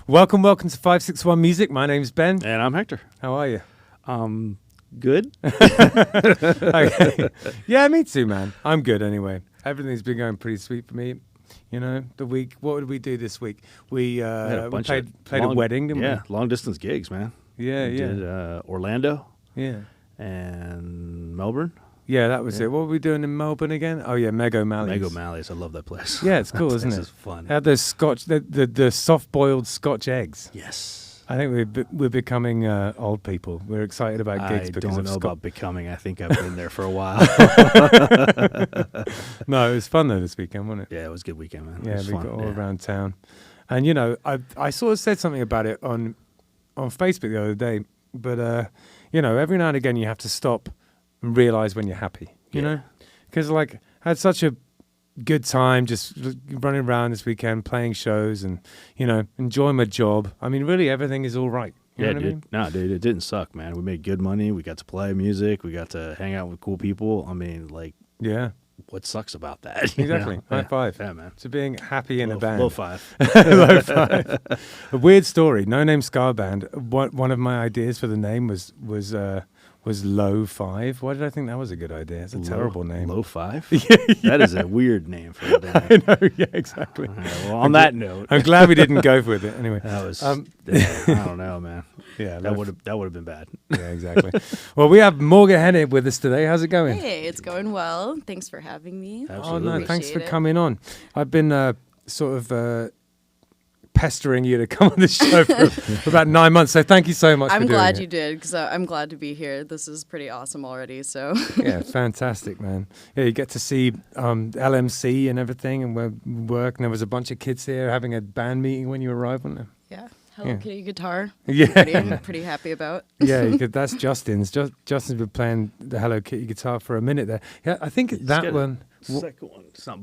Welcome to 561 Music. My name's Ben. And I'm Hector. How are you? Good. Okay. Yeah, me too, man. I'm good anyway. Everything's been going pretty sweet for me. You know, the week. What did we do this week? We played a wedding, didn't we? Yeah, long distance gigs, man. Yeah, we did Orlando. Yeah. And Melbourne. Yeah, that was it. What were we doing in Melbourne again? Oh yeah, Meg O'Malley's. Meg O'Malley's. I love that place. Yeah, it's cool, isn't it? This is fun. Had those the soft-boiled Scotch eggs. Yes. I think we're becoming old people. We're excited about gigs because I don't know about becoming. I think I've been there for a while. No, it was fun though this weekend, wasn't it? Yeah, it was a good weekend, man. Yeah, we got all around town. And, you know, I sort of said something about it on Facebook the other day. But, you know, every now and again you have to stop and realize when you're happy, you know? Because, like, I had such a good time just running around this weekend, playing shows and, you know, enjoying my job. I mean, really, everything is all right. You know what I mean? No, dude, it didn't suck, man. We made good money. We got to play music. We got to hang out with cool people. I mean, like, yeah. What sucks about that? Exactly. Know? High five. Yeah, man. To being happy in a band. Low five. Low five. A weird story. No Name Scar Band. One of my ideas for the name was Low Five. Why did I think that was a good idea? It's a terrible name. Low Five? Yeah. That is a weird name for a band. I know. Yeah, exactly. Well, on that note, I'm glad we didn't go with it. Anyway, that was. I don't know, man. Yeah, that would have been bad. Yeah, exactly. Well, we have Morgehenna with us today. How's it going? Hey, it's going well. Thanks for having me. Absolutely. Oh no, thanks for coming on. I've been sort of pestering you to come on this show for about 9 months. So thank you so much. I'm for doing glad it. you did because I'm glad to be here. This is pretty awesome already. So yeah, fantastic, man. Yeah, you get to see LMC and everything, and we work. And there was a bunch of kids here having a band meeting when you arrived, wasn't there? yeah. Hello Kitty guitar. Yeah, pretty happy about. Yeah, that's Justin's. Justin's been playing the Hello Kitty guitar for a minute there. Yeah, I think that one. Second one. It's not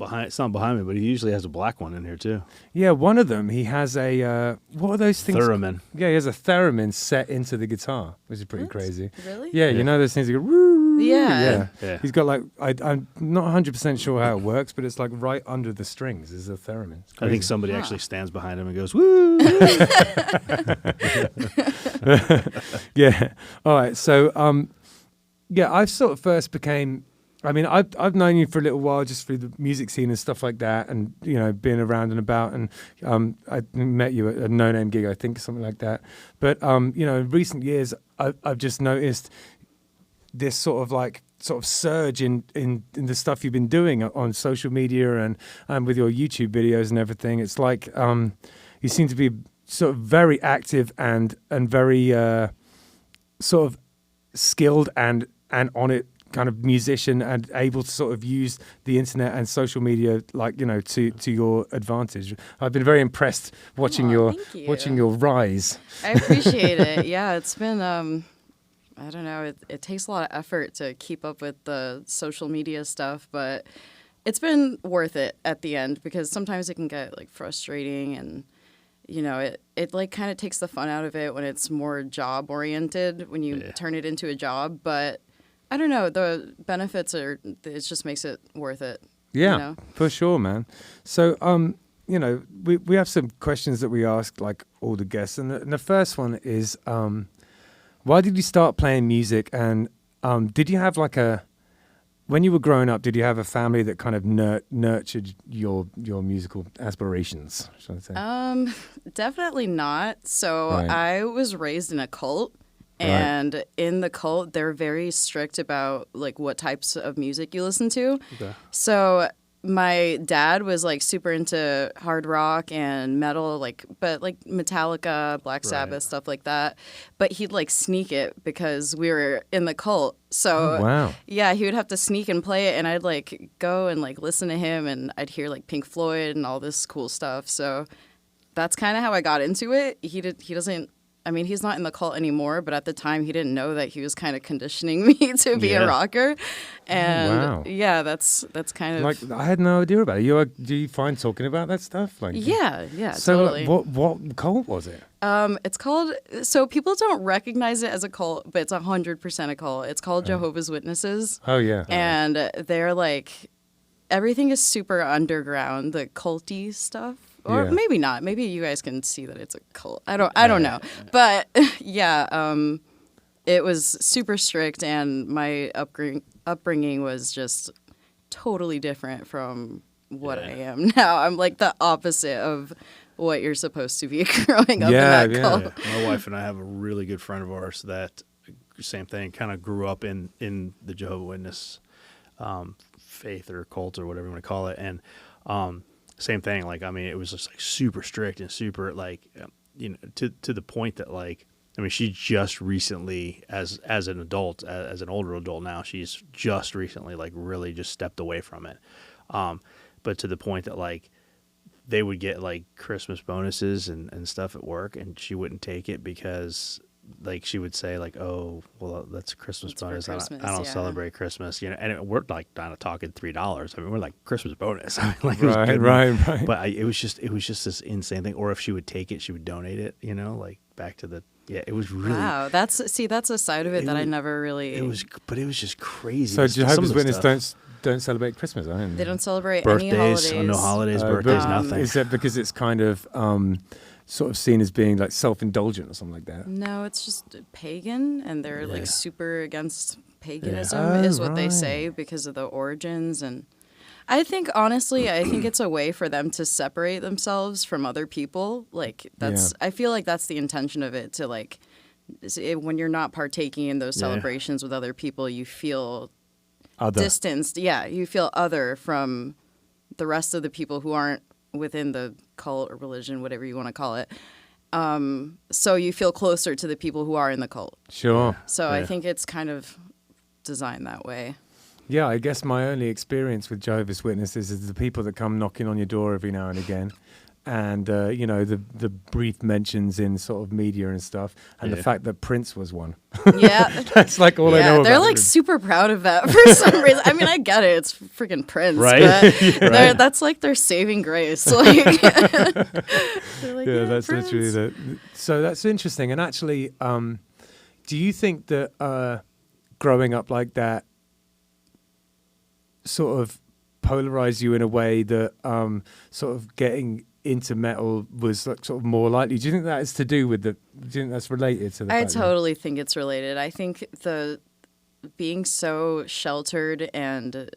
behind me, but he usually has a black one in here too. Yeah, one of them. He has a what are those things? Theremin. Yeah, he has a theremin set into the guitar, which is pretty crazy. Really? Yeah, you know those things that go. Woo, Yeah. He's got like I'm not 100% sure how it works, but it's like right under the strings is a theremin. I think somebody actually stands behind him and goes woo. Yeah. All right. So yeah, I sort of first became. I mean, I've known you for a little while, just through the music scene and stuff like that, and you know, being around and about. And I met you at a No Name gig, I think, something like that. But you know, in recent years, I've just noticed this sort of surge in the stuff you've been doing on social media and with your YouTube videos and everything. It's like you seem to be sort of very active and very sort of skilled and on it kind of musician and able to sort of use the internet and social media, like, you know, to your advantage. I've been very impressed watching your rise. I appreciate it. Yeah, it's been I don't know, it takes a lot of effort to keep up with the social media stuff, but it's been worth it at the end because sometimes it can get like frustrating and you know, it like kind of takes the fun out of it when it's more job oriented when you turn it into a job, but I don't know. The benefits it just makes it worth it. Yeah, you know? For sure, man. So, you know, we have some questions that we ask like all the guests, and the first one is, why did you start playing music? And did you have like when you were growing up, did you have a family that kind of nurtured your musical aspirations? Should I say? Definitely not. So I was raised in a cult. And in the cult, they're very strict about like what types of music you listen to. Okay. So my dad was like super into hard rock and metal, but Metallica, Black Sabbath, stuff like that. But he'd like sneak it because we were in the cult. So yeah, he would have to sneak and play it, and I'd like go and like listen to him, and I'd hear like Pink Floyd and all this cool stuff. So that's kind of how I got into it. He doesn't. I mean, he's not in the cult anymore, but at the time he didn't know that he was kind of conditioning me to be a rocker. And yeah, that's kind of like I had no idea about it. Do you find talking about that stuff? Like yeah, so totally. What cult was it? It's called, so people don't recognize it as a cult, but it's 100% a cult. It's called Jehovah's Witnesses. Oh yeah. And they're like, everything is super underground, the culty stuff. or Yeah. maybe not. Maybe you guys can see that it's a cult. I don't know. But yeah, it was super strict, and my upbringing was just totally different from what I am now. I'm like the opposite of what you're supposed to be growing up in that cult. Yeah. My wife and I have a really good friend of ours that same thing, kind of grew up in the Jehovah's Witness faith or cult or whatever you want to call it, and same thing. Like, I mean, it was just like super strict and super like, you know, to the point that like, I mean, she just recently, as an adult, as an older adult now, she's just recently like really just stepped away from it. But to the point that like they would get like Christmas bonuses and stuff at work, and she wouldn't take it because like she would say like, oh, well, that's a Christmas bonus. I don't celebrate Christmas, you know. And we're like not talking $3. I mean, we're like Christmas bonus. I mean, like it was good. Right. But it was just this insane thing. Or if she would take it, she would donate it. You know, like back to the. Yeah, it was really. Wow, that's a side of it that I never really. It was just crazy. So Jehovah's Witnesses don't celebrate Christmas, I mean. They don't celebrate birthdays, any holidays. No holidays, birthdays, nothing. Is that because it's kind of sort of seen as being like self-indulgent or something like that? No, it's just pagan, and they're like super against paganism, Oh, is what they right. say, because of the origins. And I think, honestly, it's a way for them to separate themselves from other people. Like, I feel like that's the intention of it, to like, when you're not partaking in those celebrations with other people, you feel distanced. Yeah, you feel other from the rest of the people who aren't within the cult or religion, whatever you want to call it. So you feel closer to the people who are in the cult. Sure. So I think it's kind of designed that way. Yeah, I guess my only experience with Jehovah's Witnesses is the people that come knocking on your door every now and again. And, you know, the brief mentions in sort of media and stuff. And the fact that Prince was one. Yeah. That's like all I know about they're like him. super proud of that for some reason. I mean, I get it. It's freaking Prince. Right? But that's like their saving grace. Like, that's Prince. literally the. So that's interesting. And actually, do you think that growing up like that sort of polarized you in a way that sort of getting into metal was like sort of more likely? Do you think that is to do with do you think that's related to the I fact that- totally think it's related. I think the being so sheltered and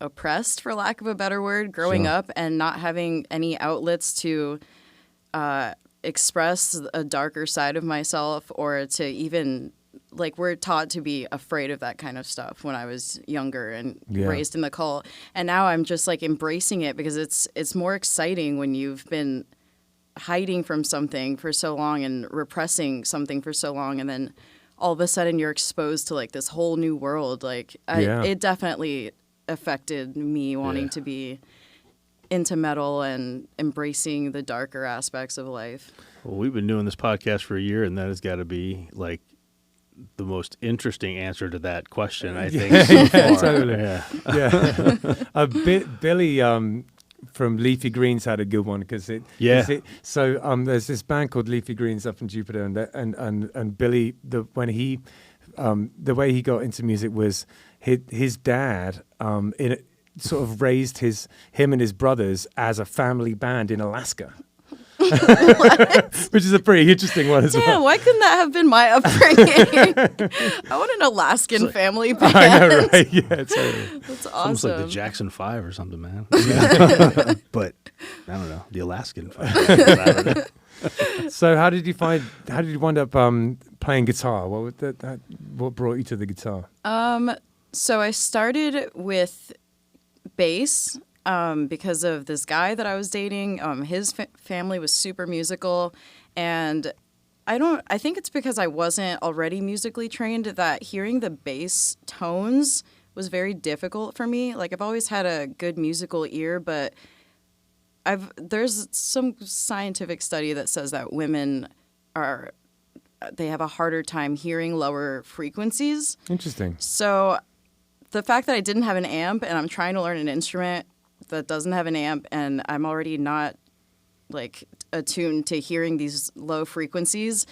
oppressed, for lack of a better word, growing up and not having any outlets to express a darker side of myself, or to even, like, we're taught to be afraid of that kind of stuff when I was younger and raised in the cult. And now I'm just like embracing it, because it's more exciting when you've been hiding from something for so long and repressing something for so long, and then all of a sudden you're exposed to like this whole new world. Like it definitely affected me wanting to be into metal and embracing the darker aspects of life. Well, we've been doing this podcast for a year, and that has got to be like the most interesting answer to that question, I think. So far. Totally. Billy from Leafy Greens had a good one, because there's this band called Leafy Greens up in Jupiter, and Billy, the way he got into music was his dad sort of raised him and his brothers as a family band in Alaska. Which is a pretty interesting one as well. Damn, why couldn't that have been my upbringing? I want an Alaskan family band. I know, right? Yeah, totally. That's awesome. Almost like the Jackson 5 or something, man. But I don't know, the Alaskan 5. So how did you wind up playing guitar? What brought you to the guitar? So I started with bass. Because of this guy that I was dating. His family was super musical, and I think it's because I wasn't already musically trained that hearing the bass tones was very difficult for me. Like, I've always had a good musical ear, but there's some scientific study that says that women they have a harder time hearing lower frequencies. Interesting. So the fact that I didn't have an amp and I'm trying to learn an instrument that doesn't have an amp, and I'm already not like attuned to hearing these low frequencies,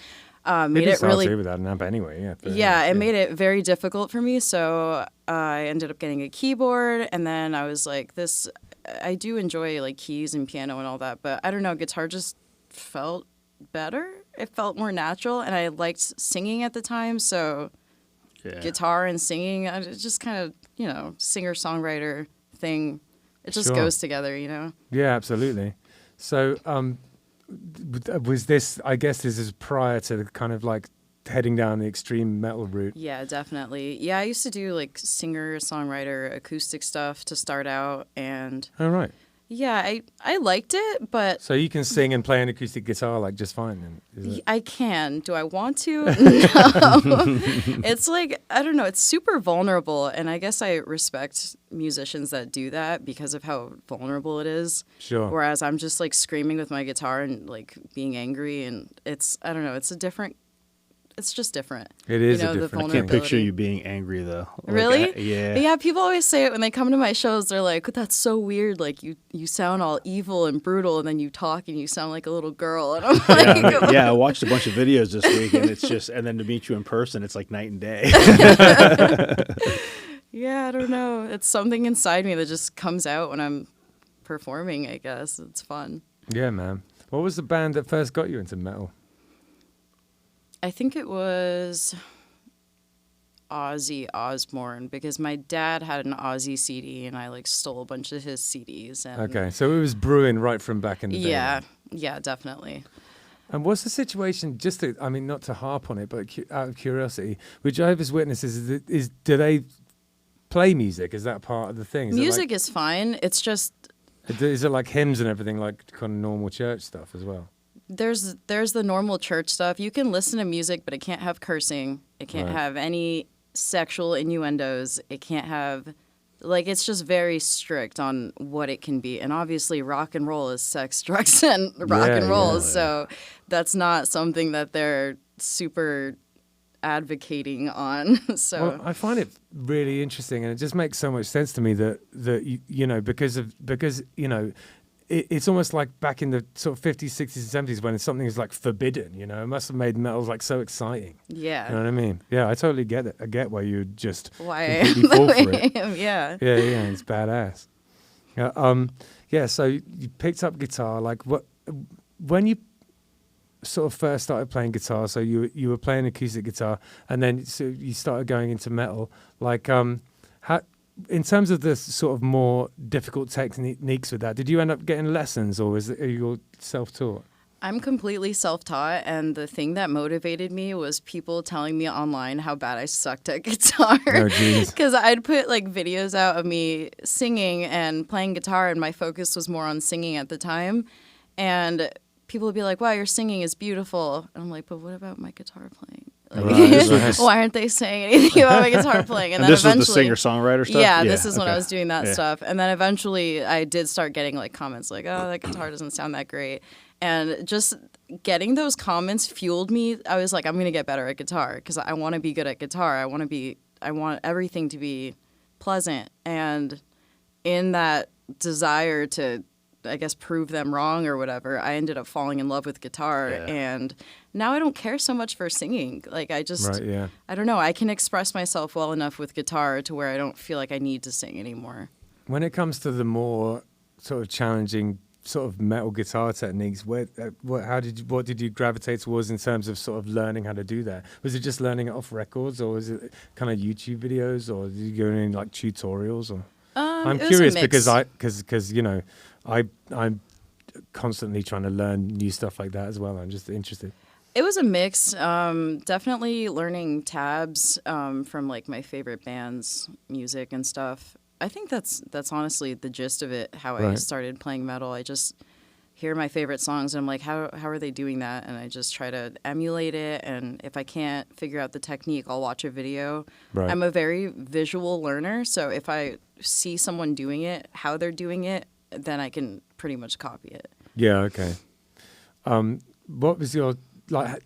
made it really without an amp anyway. It made it very difficult for me. So I ended up getting a keyboard, and then I was like, I do enjoy like keys and piano and all that, but I don't know, guitar just felt better. It felt more natural, and I liked singing at the time, so guitar and singing, it's just kind of, you know, singer-songwriter thing. It just goes together, you know? Yeah, absolutely. So was this, I guess this is prior to kind of like heading down the extreme metal route? Yeah, definitely. Yeah, I used to do like singer-songwriter acoustic stuff to start out, and Oh, right. yeah, I liked it, but So you can sing and play an acoustic guitar like just fine then? Is it? I can. Do I want to? No. It's like, I don't know, it's super vulnerable, and I guess I respect musicians that do that because of how vulnerable it is. Sure. Whereas I'm just like screaming with my guitar and like being angry, and it's, I don't know, it's just different. It is you know, a the different I can't picture vulnerability. you being angry though. Like, Really? yeah. Yeah, people always say it when they come to my shows. They're like, "That's so weird. Like you sound all evil and brutal, and then you talk and you sound like a little girl." And I'm like, Yeah, I watched a bunch of videos this week, and it's just, and then to meet you in person, it's like night and day. yeah, I don't know. It's something inside me that just comes out when I'm performing. I guess it's fun. Yeah, man. What was the band that first got you into metal? I think it was Ozzy Osbourne, because my dad had an Ozzy CD and I like stole a bunch of his CDs. And Okay, so it was brewing right from back in the day. yeah, then. yeah, definitely. And what's the situation, just to, I mean, not to harp on it, but out of curiosity, with Jehovah's Witnesses, do they play music? Is that part of the thing? Is Music is fine. It's just is it like hymns and everything, like kind of normal church stuff as well? there's the normal church stuff. You can listen to music, but it can't have cursing. It can't Right. have any sexual innuendos. It can't have, like, it's just very strict on what it can be. And obviously rock and roll is sex, drugs, and rock and roll. Yeah. So that's not something that they're super advocating on. So Well, I find it really interesting, and it just makes so much sense to me that you know, because you know, it's almost like back in the sort of 50s, 60s, and 70s when something is like forbidden. You know, it must have made metal like so exciting. yeah. You know what I mean? Yeah, I totally get it. I get why you just Why I completely am the fall way for it. I am, yeah. Yeah, it's badass. Yeah. So you picked up guitar. Like, when you sort of first started playing guitar? So you were playing acoustic guitar, and then so you started going into metal. Like, how, in terms of the sort of more difficult techniques with that, did you end up getting lessons, or are you self-taught? I'm completely self-taught, and the thing that motivated me was people telling me online how bad I sucked at guitar. Oh, geez. Because I'd put like videos out of me singing and playing guitar, and my focus was more on singing at the time. And people would be like, "Wow, your singing is beautiful." And I'm like, "But what about my guitar playing? Like, Right. why aren't they saying anything about my guitar playing?" And then this eventually, was the singer-songwriter stuff? Yeah, this is when I okay. was doing that Yeah. stuff. And then eventually I did start getting like comments like, "Oh, that guitar doesn't sound that great." And just getting those comments fueled me. I was like, I'm going to get better at guitar because I want to be good at guitar. I want everything to be pleasant. And in that desire to, I guess, prove them wrong or whatever, I ended up falling in love with guitar. Yeah. And now I don't care so much for singing. Like, I just, Right, yeah. I don't know. I can express myself well enough with guitar to where I don't feel like I need to sing anymore. When it comes to the more sort of challenging sort of metal guitar techniques, what did you gravitate towards in terms of sort of learning how to do that? Was it just learning it off records, or was it kind of YouTube videos, or did you go in like tutorials? Or I'm It was a curious mix. because you know I'm constantly trying to learn new stuff like that as well. I'm just interested. It was a mix. Definitely learning tabs from like my favorite band's music and stuff. I think that's honestly the gist of it. How I Right. started playing metal. I just hear my favorite songs and I'm like, how are they doing that? And I just try to emulate it. And if I can't figure out the technique, I'll watch a video. Right. I'm a very visual learner, so if I see someone doing it, how they're doing it, then I can pretty much copy it. Yeah. Okay. What was your like?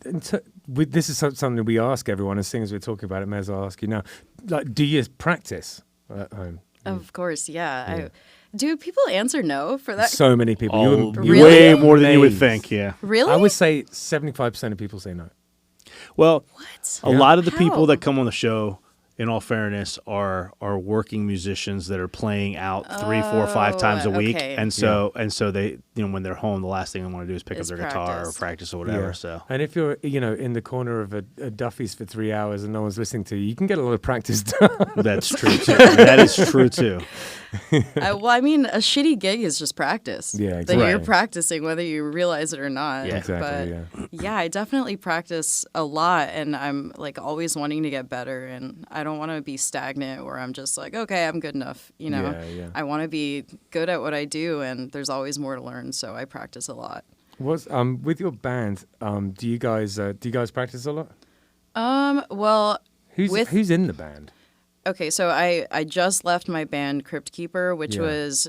This is something we ask everyone, as soon as we're talking about it, may as well ask you now. Like, do you practice at home? Of course, yeah. Yeah. Do people answer no for that? So many people. Oh, Really? way more than you would Names. think, yeah. Really? I would say 75% of people say no. Well, What? a Yeah. lot of the How? people that come on the show, in all fairness, are working musicians that are playing out 3, 4, 5 times a week, okay. and so they, when they're home, the last thing they want to do is pick up their guitar or practice or whatever. Yeah. So, and if you're in the corner of a Duffy's for 3 hours and no one's listening to you, you can get a lot of practice done. that's true too. That is true too. Well, I mean, a shitty gig is just practice. Yeah, exactly. That you're practicing whether you realize it or not. Yeah. Exactly. But yeah, I definitely practice a lot, and I'm like always wanting to get better, and I don't want to be stagnant where I'm just like, okay, I'm good enough. Yeah. I want to be good at what I do, and there's always more to learn, so I practice a lot. With your band, do you guys practice a lot? Well, Who's in the band? okay, so I just left my band Crypt Keeper, which Yeah. was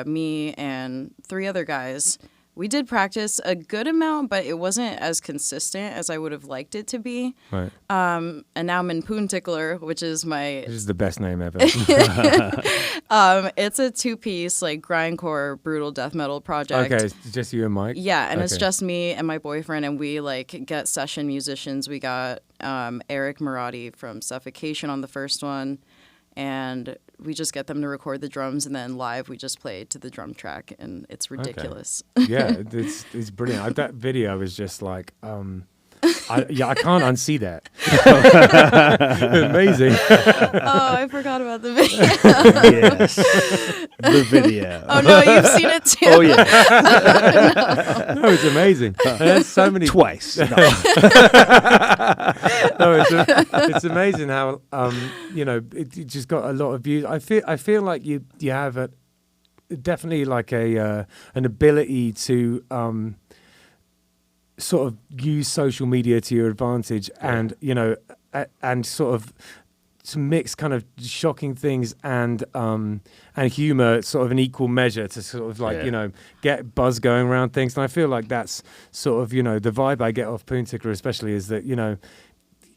me and 3 other guys. We did practice a good amount, but it wasn't as consistent as I would have liked it to be. Right. And now I'm in Poontickler, which is my... This is the best name ever. it's a 2-piece, like, grindcore, brutal death metal project. Okay, it's just you and Mike? Yeah, and it's Okay. just me and my boyfriend, and we, like, get session musicians. We got Eric Marotti from Suffocation on the first one, and we just get them to record the drums, and then live we just play to the drum track, and it's ridiculous. Yeah, it's brilliant. That video is just like, I can't unsee that. Amazing. Oh, I forgot about the video. Yes, the video. Oh no, you've seen it too. Oh yeah, No, it's amazing. And there's so many. twice. No. No, it's amazing how it just got a lot of views. I feel like you have definitely like an ability to sort of use social media to your advantage, and and sort of to mix kind of shocking things and humor sort of in equal measure to sort of like get buzz going around things. And I feel like that's sort of the vibe I get off Poontickler especially is that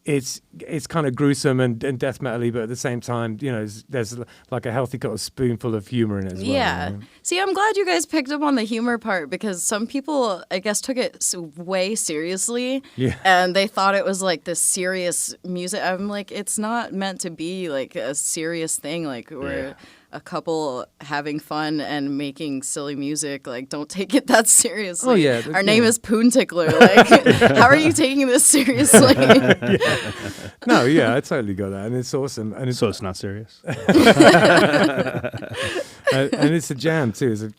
it's kind of gruesome and death metal-y, but at the same time, there's like a healthy kind of spoonful of humor in it as well. Yeah. See, I'm glad you guys picked up on the humor part, because some people, I guess, took it way seriously. Yeah. And they thought it was like this serious music. I'm like, it's not meant to be like a serious thing. Like we're a couple having fun and making silly music. Like, don't take it that seriously. Oh, yeah. Our name is Poontickler. Like, how are you taking this seriously? No, yeah, I totally got that, and it's awesome. And So it's not serious. and it's a jam too. It's a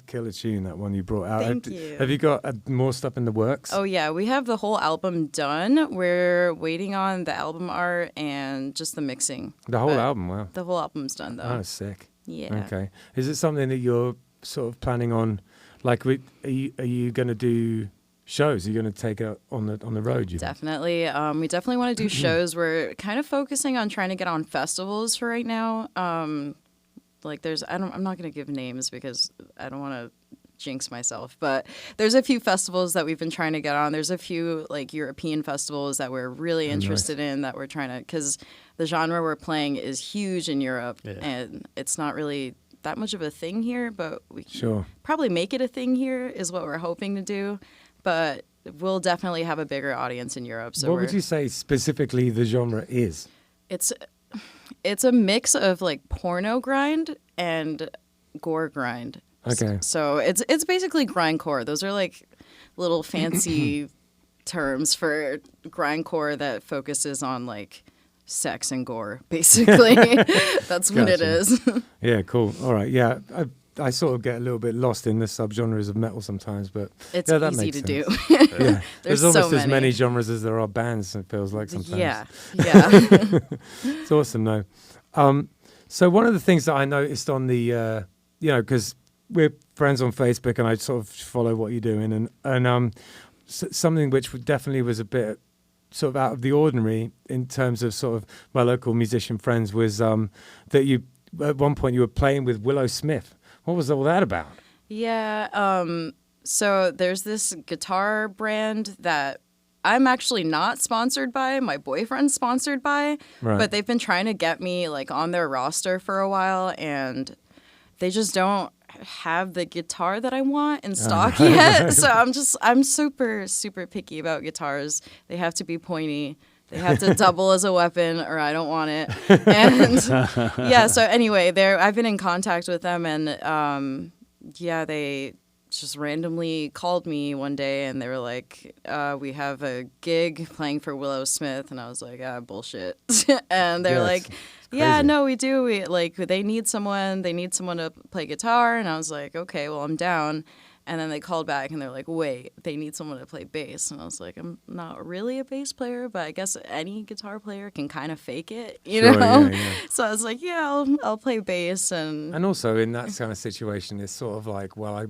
killer tune, that one you brought out. Thank you. Have you got more stuff in the works? Oh, yeah. We have the whole album done. We're waiting on the album art and just the mixing. The whole album, wow. The whole album's done, though. Oh, sick. Yeah. Okay. Is it something that you're sort of planning on? Like, are you going to do shows? Are you going to take it on the road? Definitely. We definitely want to do shows. We're kind of focusing on trying to get on festivals for right now. Like I'm not going to give names because I don't want to jinx myself, but there's a few festivals that we've been trying to get on. There's a few like European festivals that we're really interested in, that we're trying to, because the genre we're playing is huge in Europe, and it's not really that much of a thing here, but we can probably make it a thing here is what we're hoping to do. But we'll definitely have a bigger audience in Europe. So what would you say specifically the genre is? It's a mix of like porno-grind and gore-grind. Okay. So it's basically grindcore. Those are like little fancy terms for grindcore that focuses on like sex and gore, basically. That's what it is. Yeah, cool. All right. Yeah, I sort of get a little bit lost in the subgenres of metal sometimes, but it's that easy makes to sense. do. Yeah. There's almost so as many genres as there are bands, it feels like sometimes. Yeah. It's awesome, though. So one of the things that I noticed on the, because we're friends on Facebook and I sort of follow what you're doing, and something which definitely was a bit sort of out of the ordinary in terms of sort of my local musician friends was that you, at one point, you were playing with Willow Smith. What was all that about? Yeah. So there's this guitar brand that I'm actually not sponsored by. My boyfriend's sponsored by. Right. But they've been trying to get me like on their roster for a while, and they just don't have the guitar that I want in stock yet. So I'm super, super picky about guitars. They have to be pointy. they have to double as a weapon or I don't want it. And yeah, so anyway, I've been in contact with them, and they just randomly called me one day and they were like, we have a gig playing for Willow Smith, and I was like, bullshit. And they're like, yeah, no, we do. They need someone to play guitar, and I was like, okay, well, I'm down. And then they called back and they're like, wait, they need someone to play bass. And I was like, I'm not really a bass player, but I guess any guitar player can kind of fake it, you know? Yeah. So I was like, yeah, I'll play bass. And also in that kind of situation, it's sort of like, well, I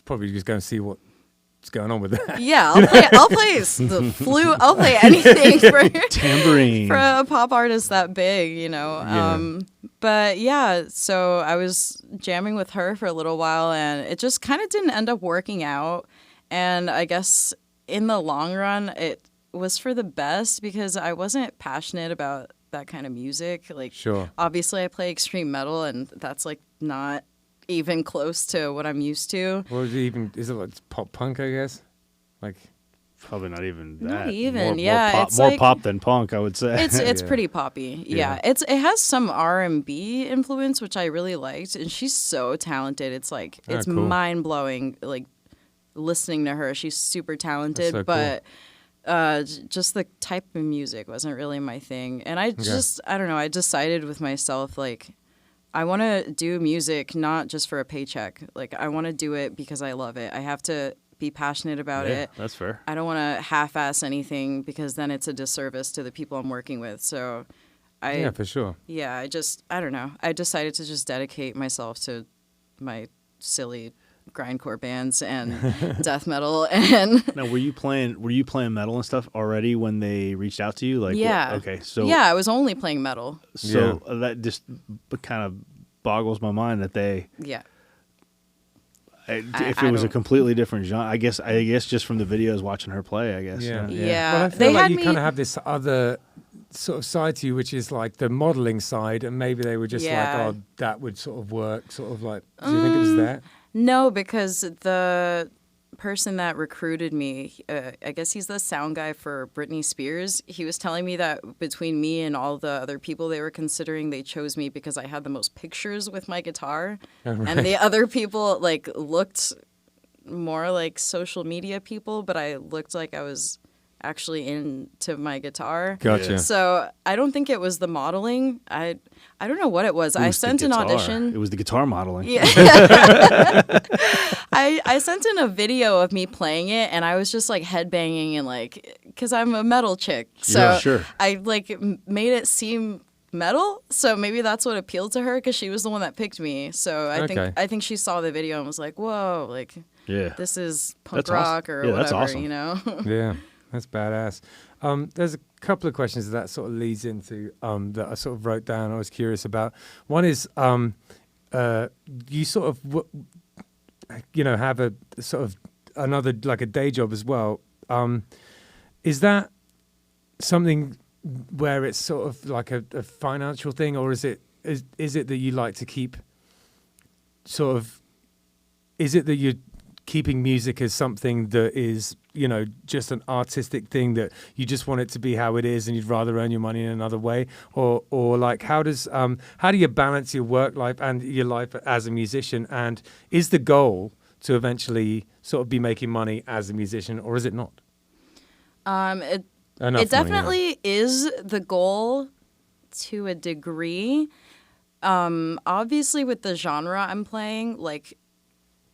probably just go and see what's going on with that. Yeah, I'll play the flute. I'll play anything for tambourine for a pop artist that big, you know. Yeah. But yeah, so I was jamming with her for a little while, and it just kind of didn't end up working out. And I guess in the long run, it was for the best because I wasn't passionate about that kind of music. Like, sure. Obviously, I play extreme metal, and that's like not even close to what I'm used to. What is it even? Is it like pop punk, I guess? Like, probably not even that. Not even, more, yeah. More pop, it's more like, pop than punk, I would say. It's pretty poppy. Yeah. It has some R&B influence, which I really liked, and she's so talented. It's like it's cool. Mind blowing. Like listening to her, she's super talented, so but cool. Just the type of music wasn't really my thing. And I don't know. I decided with myself like, I want to do music not just for a paycheck. Like, I want to do it because I love it. I have to be passionate about it. That's fair. I don't want to half-ass anything because then it's a disservice to the people I'm working with. So yeah, for sure. Yeah, I don't know. I decided to just dedicate myself to my silly grindcore bands and death metal. And now, were you playing metal and stuff already when they reached out to you? Like, yeah. Okay, so yeah, I was only playing metal. So that just kind of boggles my mind that they if it was a completely different genre, I guess just from the videos watching her play, I guess. Yeah. Well, I feel like you kind of have this other sort of side to you, which is like the modeling side, and maybe they were just like, oh, that would sort of work, sort of like, do you think it was that? No, because the person that recruited me, I guess he's the sound guy for Britney Spears. He was telling me that between me and all the other people they were considering, they chose me because I had the most pictures with my guitar. Oh, right. And the other people like looked more like social media people, but I looked like I was actually into my guitar. Gotcha. So I don't think it was the modeling. I don't know what it was. I sent an audition. It was the guitar modeling. Yeah. I sent in a video of me playing it, and I was just like headbanging and like, because I'm a metal chick. So sure. I like made it seem metal. So maybe that's what appealed to her because she was the one that picked me. So I think she saw the video and was like, whoa, like this is punk rock or whatever, that's awesome. You know? Yeah. That's badass. There's a couple of questions that sort of leads into that I sort of wrote down. I was curious about. One is you sort of have a sort of another like a day job as well. Is that something where it's sort of like a financial thing, or is it that you like to keep sort of? Is it that you're keeping music as something that is, just an artistic thing that you just want it to be how it is and you'd rather earn your money in another way? Or like, how do you balance your work life and your life as a musician? And is the goal to eventually sort of be making money as a musician, or is it not? It definitely is the goal to a degree. Obviously with the genre I'm playing, like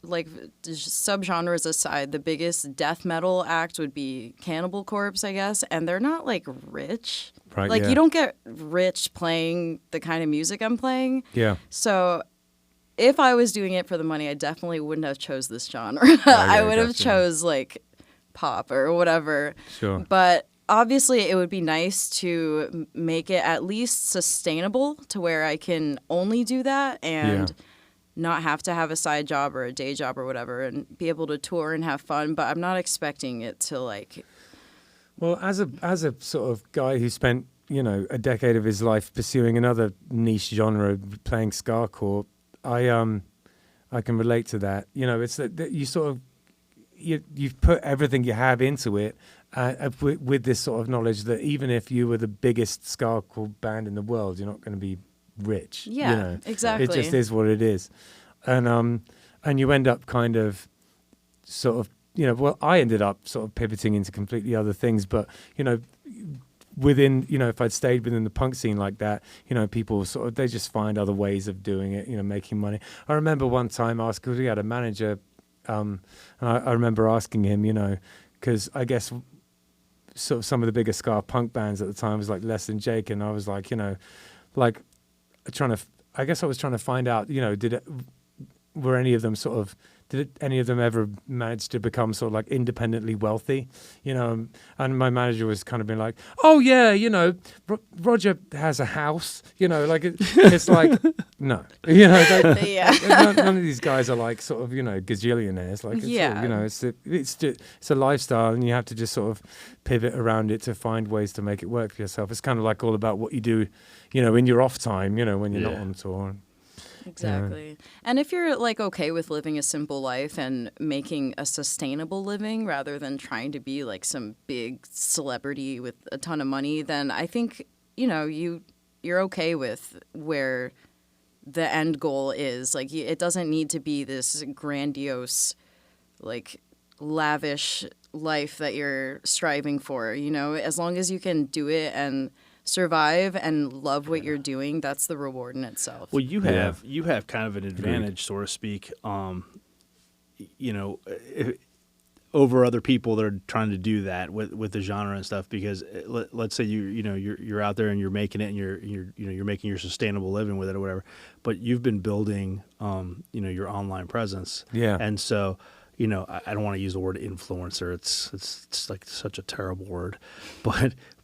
subgenres aside, the biggest death metal act would be Cannibal Corpse, I guess, and they're not like rich. Right, like you don't get rich playing the kind of music I'm playing. Yeah. So if I was doing it for the money, I definitely wouldn't have chose this genre. I would have chose like pop or whatever. Sure. But obviously it would be nice to make it at least sustainable to where I can only do that and not have to have a side job or a day job or whatever and be able to tour and have fun, but I'm not expecting it to like... Well, as a sort of guy who spent, a decade of his life pursuing another niche genre, playing scarcore, I can relate to that. It's that you sort of, you've put everything you have into it, with this sort of knowledge that even if you were the biggest ska band in the world, you're not going to be rich. Yeah, you know? exactly. It just is what it is. And you end up kind of sort of, you know, well, I ended up sort of pivoting into completely other things, but, you know, within, you know, if I'd stayed within the punk scene like that, you know, people sort of, they just find other ways of doing it, you know, making money. I remember one time because we had a manager, and I remember asking him, you know, because I guess sort of some of the bigger ska punk bands at the time was like Less Than Jake, and I was like, you know, like I guess I was trying to find out, you know, were any of them sort of, did any of them ever manage to become sort of like independently wealthy, you know? And my manager was kind of being like, oh yeah, you know, Roger has a house, you know, like it's like, no, you know, none of these guys are like sort of, you know, gazillionaires. Like, it's sort of, you know, it's a lifestyle, and you have to just sort of pivot around it to find ways to make it work for yourself. It's kind of like all about what you do, you know, in your off time, you know, when you're not on tour. Exactly. Yeah. And if you're like okay with living a simple life and making a sustainable living rather than trying to be like some big celebrity with a ton of money, then I think, you know, you're okay with where the end goal is. Like, it doesn't need to be this grandiose, like lavish life that you're striving for, you know, as long as you can do it and survive and love what you're doing, that's the reward in itself. Well, you have kind of an advantage, so to speak, you know, over other people that are trying to do that with the genre and stuff. Because let's say you're out there and you're making it, and you're making your sustainable living with it or whatever, but you've been building you know, your online presence, and so, you know, I don't want to use the word influencer. It's like such a terrible word,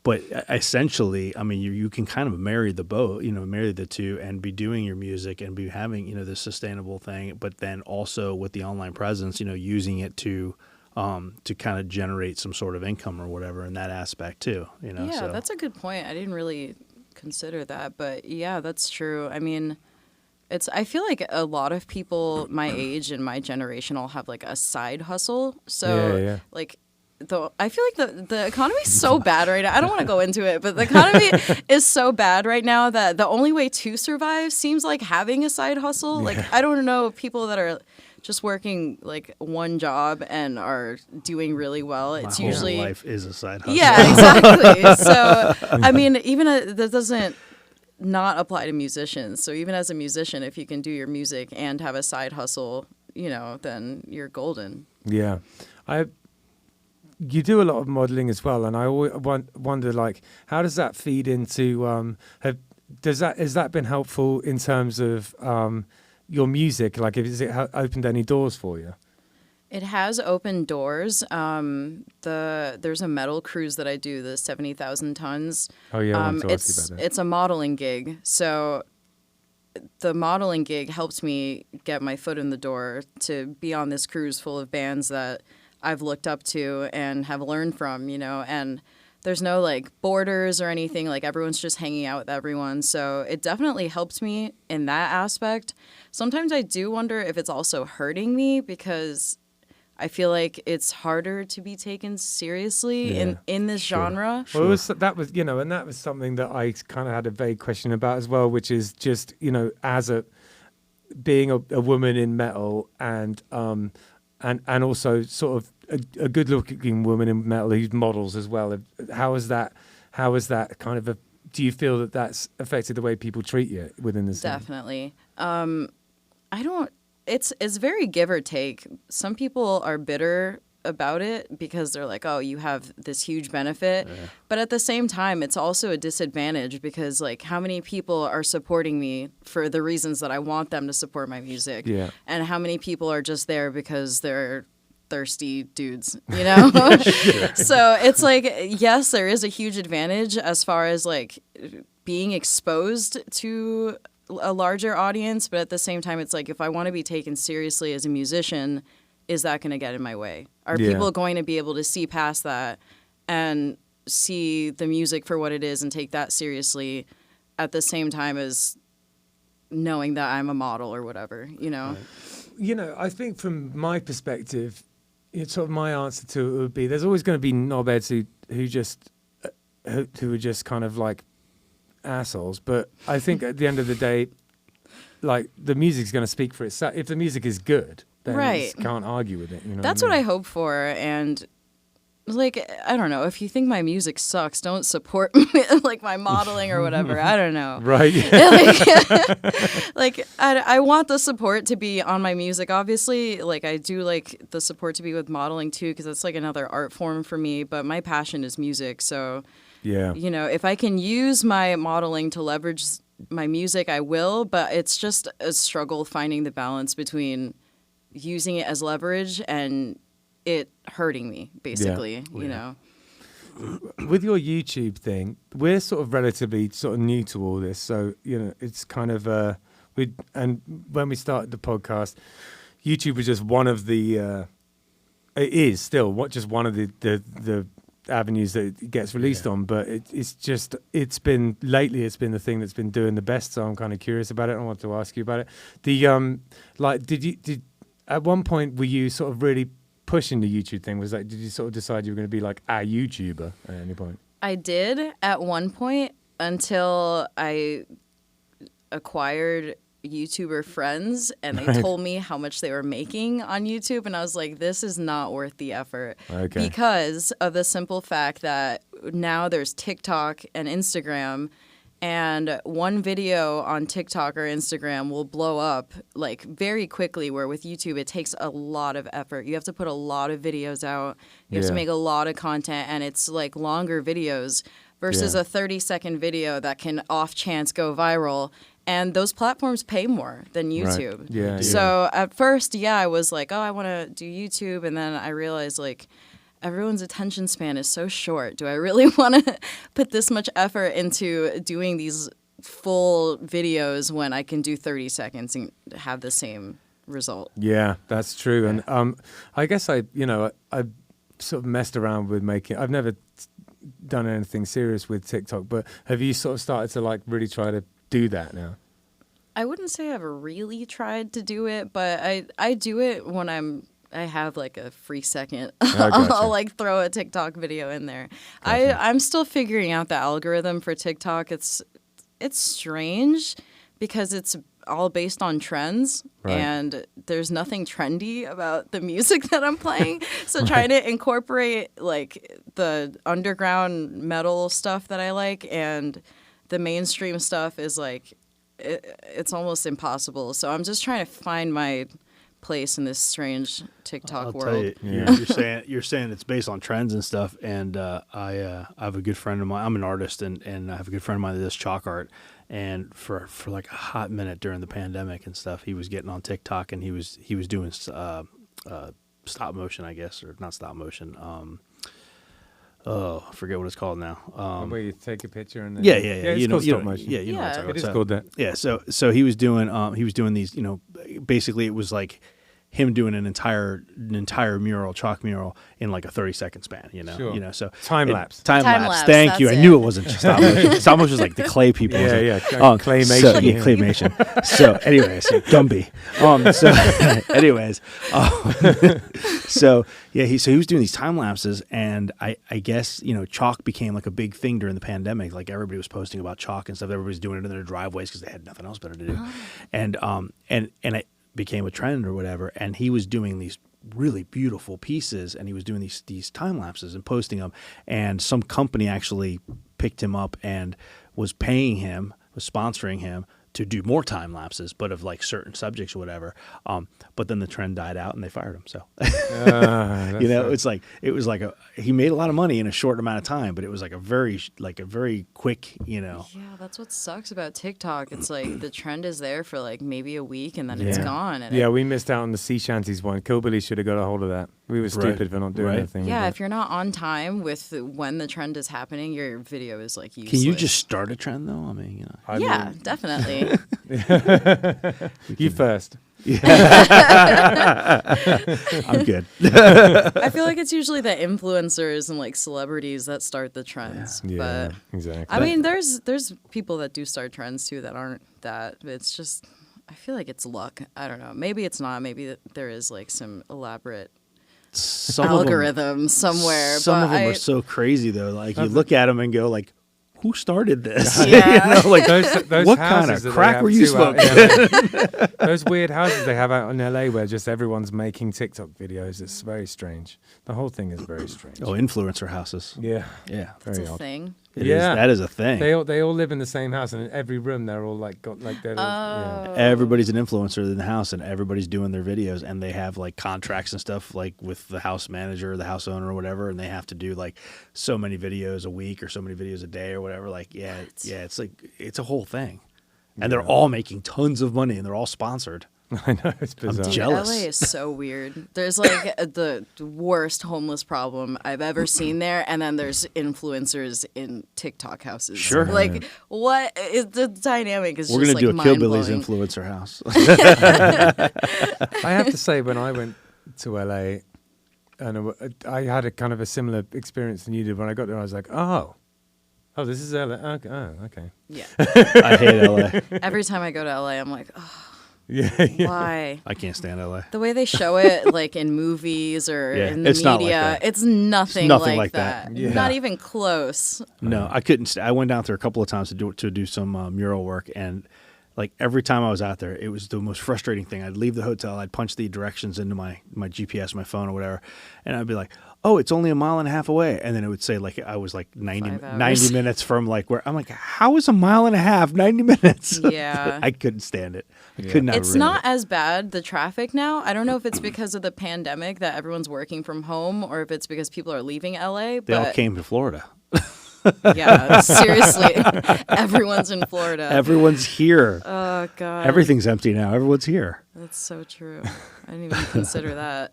but essentially, I mean, you can kind of marry the two, and be doing your music and be having, you know, this sustainable thing, but then also with the online presence, you know, using it to kind of generate some sort of income or whatever in that aspect too, you know. Yeah, that's a good point. I didn't really consider that, but yeah, that's true. I mean, I feel like a lot of people my age and my generation all have like a side hustle. So like, I feel like the economy is so bad right now. I don't want to go into it, but the economy is so bad right now that the only way to survive seems like having a side hustle. Yeah. Like, I don't know people that are just working like one job and are doing really well. It's usually whole life is a side hustle. Yeah, exactly. So, I mean, even that doesn't not apply to musicians. So even as a musician, if you can do your music and have a side hustle, you know, then you're golden. Yeah. You do a lot of modeling as well, and I always wonder, like, how does that feed into? Has that been helpful in terms of your music? Like, has it opened any doors for you? It has opened doors. There's a metal cruise that I do, the 70,000 tons. Oh yeah, I want to ask you about that. It's a modeling gig, so the modeling gig helped me get my foot in the door to be on this cruise full of bands that I've looked up to and have learned from, you know, and there's no like borders or anything, like everyone's just hanging out with everyone. So it definitely helped me in that aspect. Sometimes I do wonder if it's also hurting me because I feel like it's harder to be taken seriously in this genre. Well, that was something that I kind of had a vague question about as well, which is just, you know, as being a woman in metal and also sort of a good-looking woman in metal who models as well. How is that kind of do you feel that that's affected the way people treat you within the scene? Definitely. It's very give or take. Some people are bitter about it because they're like, oh, you have this huge benefit. Yeah. But at the same time, it's also a disadvantage because, like, how many people are supporting me for the reasons that I want them to support my music? Yeah. And how many people are just there because they're thirsty dudes, you know? So it's like, yes, there is a huge advantage as far as, like, being exposed to a larger audience. But at the same time, it's like, if I want to be taken seriously as a musician, is that going to get in my way? Are people going to be able to see past that and see the music for what it is and take that seriously at the same time as knowing that I'm a model or whatever, you know? Right. You know, I think from my perspective, it's sort of my answer to it would be there's always going to be knobheads who are just kind of like assholes. But I think at the end of the day, like the music's going to speak for itself. If the music is good, then you can't argue with it. You know That's what I hope for. And like, I don't know, if you think my music sucks, don't support like my modeling or whatever. I don't know. Right. Like I want the support to be on my music, obviously. Like I do like the support to be with modeling too, because that's like another art form for me. But my passion is music. So, yeah, you know, if I can use my modeling to leverage my music, I will. But it's just a struggle finding the balance between using it as leverage and it hurting me, basically, you know. With your YouTube thing, we're sort of relatively sort of new to all this, so you know it's kind of and when we started the podcast, YouTube was just one of the it is still just one of the avenues that it gets released on, but it's been the thing that's been doing the best. So I'm kind of curious about it. I want to ask you about it. The like, did at one point were you sort of really pushing the YouTube thing? Was like, did you sort of decide you were going to be like a YouTuber at any point? I did at one point until I acquired YouTuber friends and they told me how much they were making on YouTube, and I was like, this is not worth the effort. Okay. Because of the simple fact that now there's TikTok and Instagram, and one video on TikTok or Instagram will blow up like very quickly, where with YouTube it takes a lot of effort. You have to put a lot of videos out. You have to make a lot of content, and it's like longer videos versus a 30-second video that can off chance go viral. And those platforms pay more than YouTube. Right. Yeah. So at first, I was like, oh, I want to do YouTube. And then I realized like everyone's attention span is so short. Do I really want to put this much effort into doing these full videos when I can do 30 seconds and have the same result? Yeah, that's true. And I guess I sort of messed around with making. I've never done anything serious with TikTok, but have you sort of started to like really try to do that now? I wouldn't say I've really tried to do it, but I do it when I have like a free second. I'll like throw a TikTok video in there. Gotcha. I'm still figuring out the algorithm for TikTok. It's strange because it's all based on trends, and there's nothing trendy about the music that I'm playing. So trying to incorporate like the underground metal stuff that I like and the mainstream stuff is like it's almost impossible. So I'm just trying to find my place in this strange TikTok world. Tell you, you're saying it's based on trends and stuff. And I have a good friend of mine. I'm an artist, and I have a good friend of mine that does chalk art. And for like a hot minute during the pandemic and stuff, he was getting on TikTok and he was doing stop motion, I guess, or not stop motion. I forget what it's called now. Where you take a picture and then it's called stop motion. Yeah, you know what I'm talking about. It is called that. Yeah, so he was doing these, basically it was like him doing an entire mural, chalk mural in like a 30-second span, Sure. So time lapse. Thank you. I knew it wasn't just stop motion. Stop motion was like the clay people. Claymation. So, claymation. So anyways, Gumby. He was doing these time lapses, and I guess chalk became like a big thing during the pandemic. Like everybody was posting about chalk and stuff. Everybody's doing it in their driveways because they had nothing else better to do, and it became a trend or whatever. And he was doing these really beautiful pieces, and he was doing these time lapses and posting them. And some company actually picked him up and was paying him, was sponsoring him to do more time lapses, but of like certain subjects or whatever. But then the trend died out and they fired him. So, it was like he made a lot of money in a short amount of time, but it was like a very quick, Yeah, that's what sucks about TikTok. It's like the trend is there for like maybe a week and then it's gone. And we missed out on the sea shanties one. Killbilly should have got a hold of that. We were stupid for not doing anything. Yeah, if you're not on time with when the trend is happening, your video is like useless. Can you just start a trend though? I mean, definitely. You first. I'm good. I feel like it's usually the influencers and like celebrities that start the trends. Yeah, but exactly. I mean, there's people that do start trends too that aren't that. It's just, I feel like it's luck. I don't know. Maybe it's not. Maybe there is like some elaborate some algorithm somewhere. Some but of them are so crazy though. Like you look at them and go like, who started this? Yeah. You know, like those what kind of houses crack were you smoking? Those weird houses they have out in LA where just everyone's making TikTok videos. It's very strange. The whole thing is very strange. Oh, influencer houses. Yeah, Yeah, It's very a odd. thing. that is a thing. They all live in the same house, and in every room they're all like got like they're all, yeah. Everybody's an influencer in the house, and everybody's doing their videos, and they have like contracts and stuff like with the house manager, the house owner, or whatever, and they have to do like so many videos a week or so many videos a day or whatever. Like, it's like it's a whole thing, and they're all making tons of money, and they're all sponsored. I know, it's bizarre. I'm jealous. LA is so weird. There's like the worst homeless problem I've ever seen there, and then there's influencers in TikTok houses. Sure. Like, what is the dynamic? Is We're just gonna like do a Killbillies mind-blowing. influencer house. I have to say, when I went to LA, and I had a kind of a similar experience than you did. When I got there, I was like, oh, this is LA. Okay. Oh, okay. Yeah. I hate LA. Every time I go to LA, I'm like, oh, Yeah. why? I can't stand LA. The way they show it, like in movies or Yeah, in the it's not like media, that. it's nothing, nothing like like that. that. Yeah. Not even close. No, I couldn't. I went down there a couple of times to do some mural work, and like every time I was out there, it was the most frustrating thing. I'd leave the hotel, I'd punch the directions into my GPS, my phone or whatever, and I'd be like, "Oh, it's only a mile and a half away," and then it would say like I was like 90 minutes from like where I'm like, "How is a mile and a half 90 minutes?" Yeah. I couldn't stand it. I Yeah. could not. It's not as bad, the traffic now. I don't know if it's because of the pandemic that everyone's working from home or if it's because people are leaving LA. They all But came to Florida. yeah, seriously. Everyone's in Florida. Everyone's here. Oh, God. Everything's empty now. Everyone's here. That's so true. I didn't even consider that.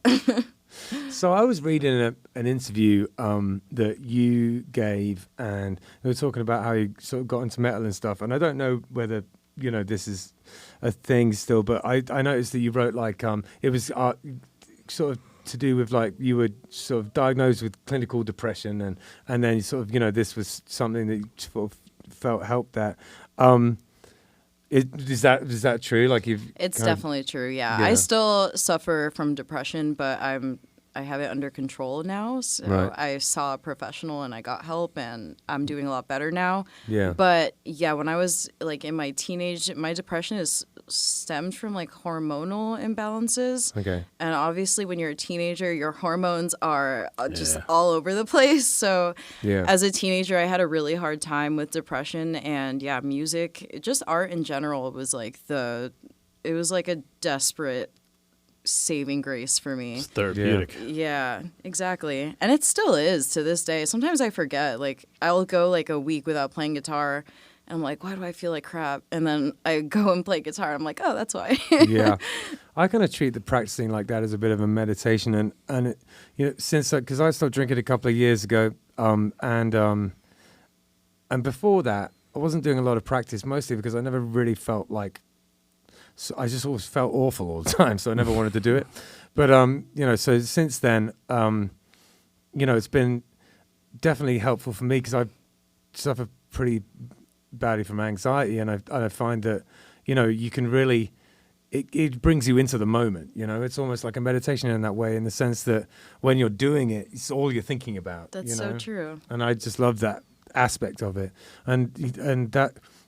So I was reading an interview that you gave, and they were talking about how you sort of got into metal and stuff. And I don't know whether this is a thing still, but I noticed that you wrote like it was sort of to do with like you were sort of diagnosed with clinical depression, and then sort of this was something that you sort of felt helped that. Is that true? Like It's definitely true. Yeah. I still suffer from depression, but I have it under control now. So Right. I saw a professional and I got help, and I'm doing a lot better now. Yeah. But yeah, when I was like in my my depression is stemmed from like hormonal imbalances. Okay. And obviously, when you're a teenager, your hormones are just all over the place. So, Yeah. as a teenager, I had a really hard time with depression, and yeah, music, just art in general, was like it was like a desperate saving grace for me. It's therapeutic. Yeah, exactly. And it still is to this day. Sometimes I forget. Like, I'll go like a week without playing guitar, and I'm like, why do I feel like crap? And then I go and play guitar. I'm like, oh, that's why. Yeah, I kind of treat the practicing like that as a bit of a meditation, and it, since because I stopped drinking a couple of years ago, and before that I wasn't doing a lot of practice, mostly because I never really felt like. So I just always felt awful all the time, so I never wanted to do it. But so since then, it's been definitely helpful for me because I suffer pretty badly from anxiety, and I find that you can really it brings you into the moment. It's almost like a meditation in that way, in the sense that when you're doing it, it's all you're thinking about. That's so true. And I just love that aspect of it, and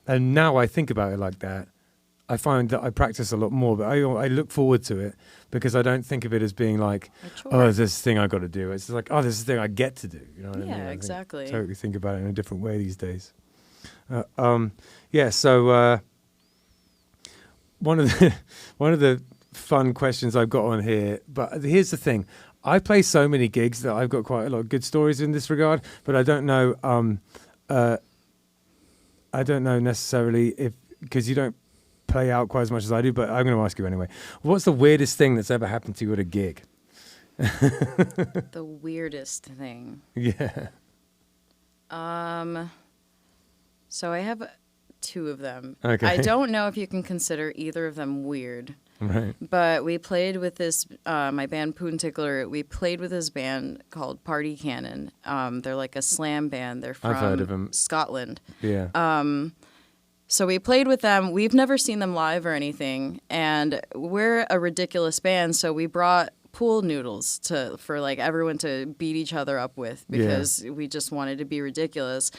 now I think about it like that. I find that I practice a lot more, but I look forward to it because I don't think of it as being like, oh, there's this thing I got to do. It's like, oh, this is the thing I get to do. You know what I mean? Yeah, exactly. Totally think about it in a different way these days. So one of the fun questions I've got on here, but here's the thing: I play so many gigs that I've got quite a lot of good stories in this regard, but I don't know. I don't know necessarily if because you don't play out quite as much as I do, but I'm going to ask you anyway. What's the weirdest thing that's ever happened to you at a gig? The weirdest thing. Yeah. So I have two of them. Okay. I don't know if you can consider either of them weird. Right. But we played with this, my band Poontickler, we played with this band called Party Cannon. They're like a slam band. They're from I've heard of 'em. Scotland. Yeah. So we played with them. We've never seen them live or anything. And we're a ridiculous band, so we brought pool noodles for like everyone to beat each other up with because we just wanted to be ridiculous.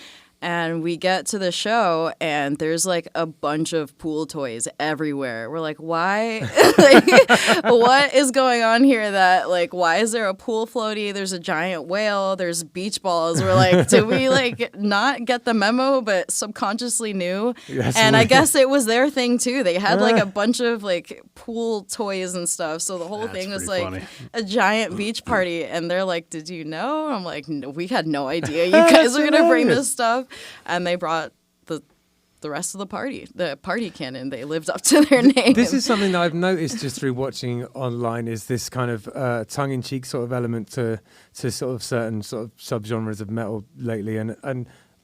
And we get to the show, and there's like a bunch of pool toys everywhere. We're like, why? Like, what is going on here? That like, why is there a pool floaty? There's a giant whale. There's beach balls. We're like, did we like not get the memo, but subconsciously knew? That's and weird. I guess it was their thing too. They had like a bunch of like pool toys and stuff. So the whole thing was like funny. A giant beach party. And they're like, did you know? I'm like, no, we had no idea. You guys are gonna bring this stuff. And they brought the rest of the party canon. They lived up to their name. This is something that I've noticed just through watching online, is this kind of tongue-in-cheek sort of element to sort of certain sort of subgenres of metal lately, and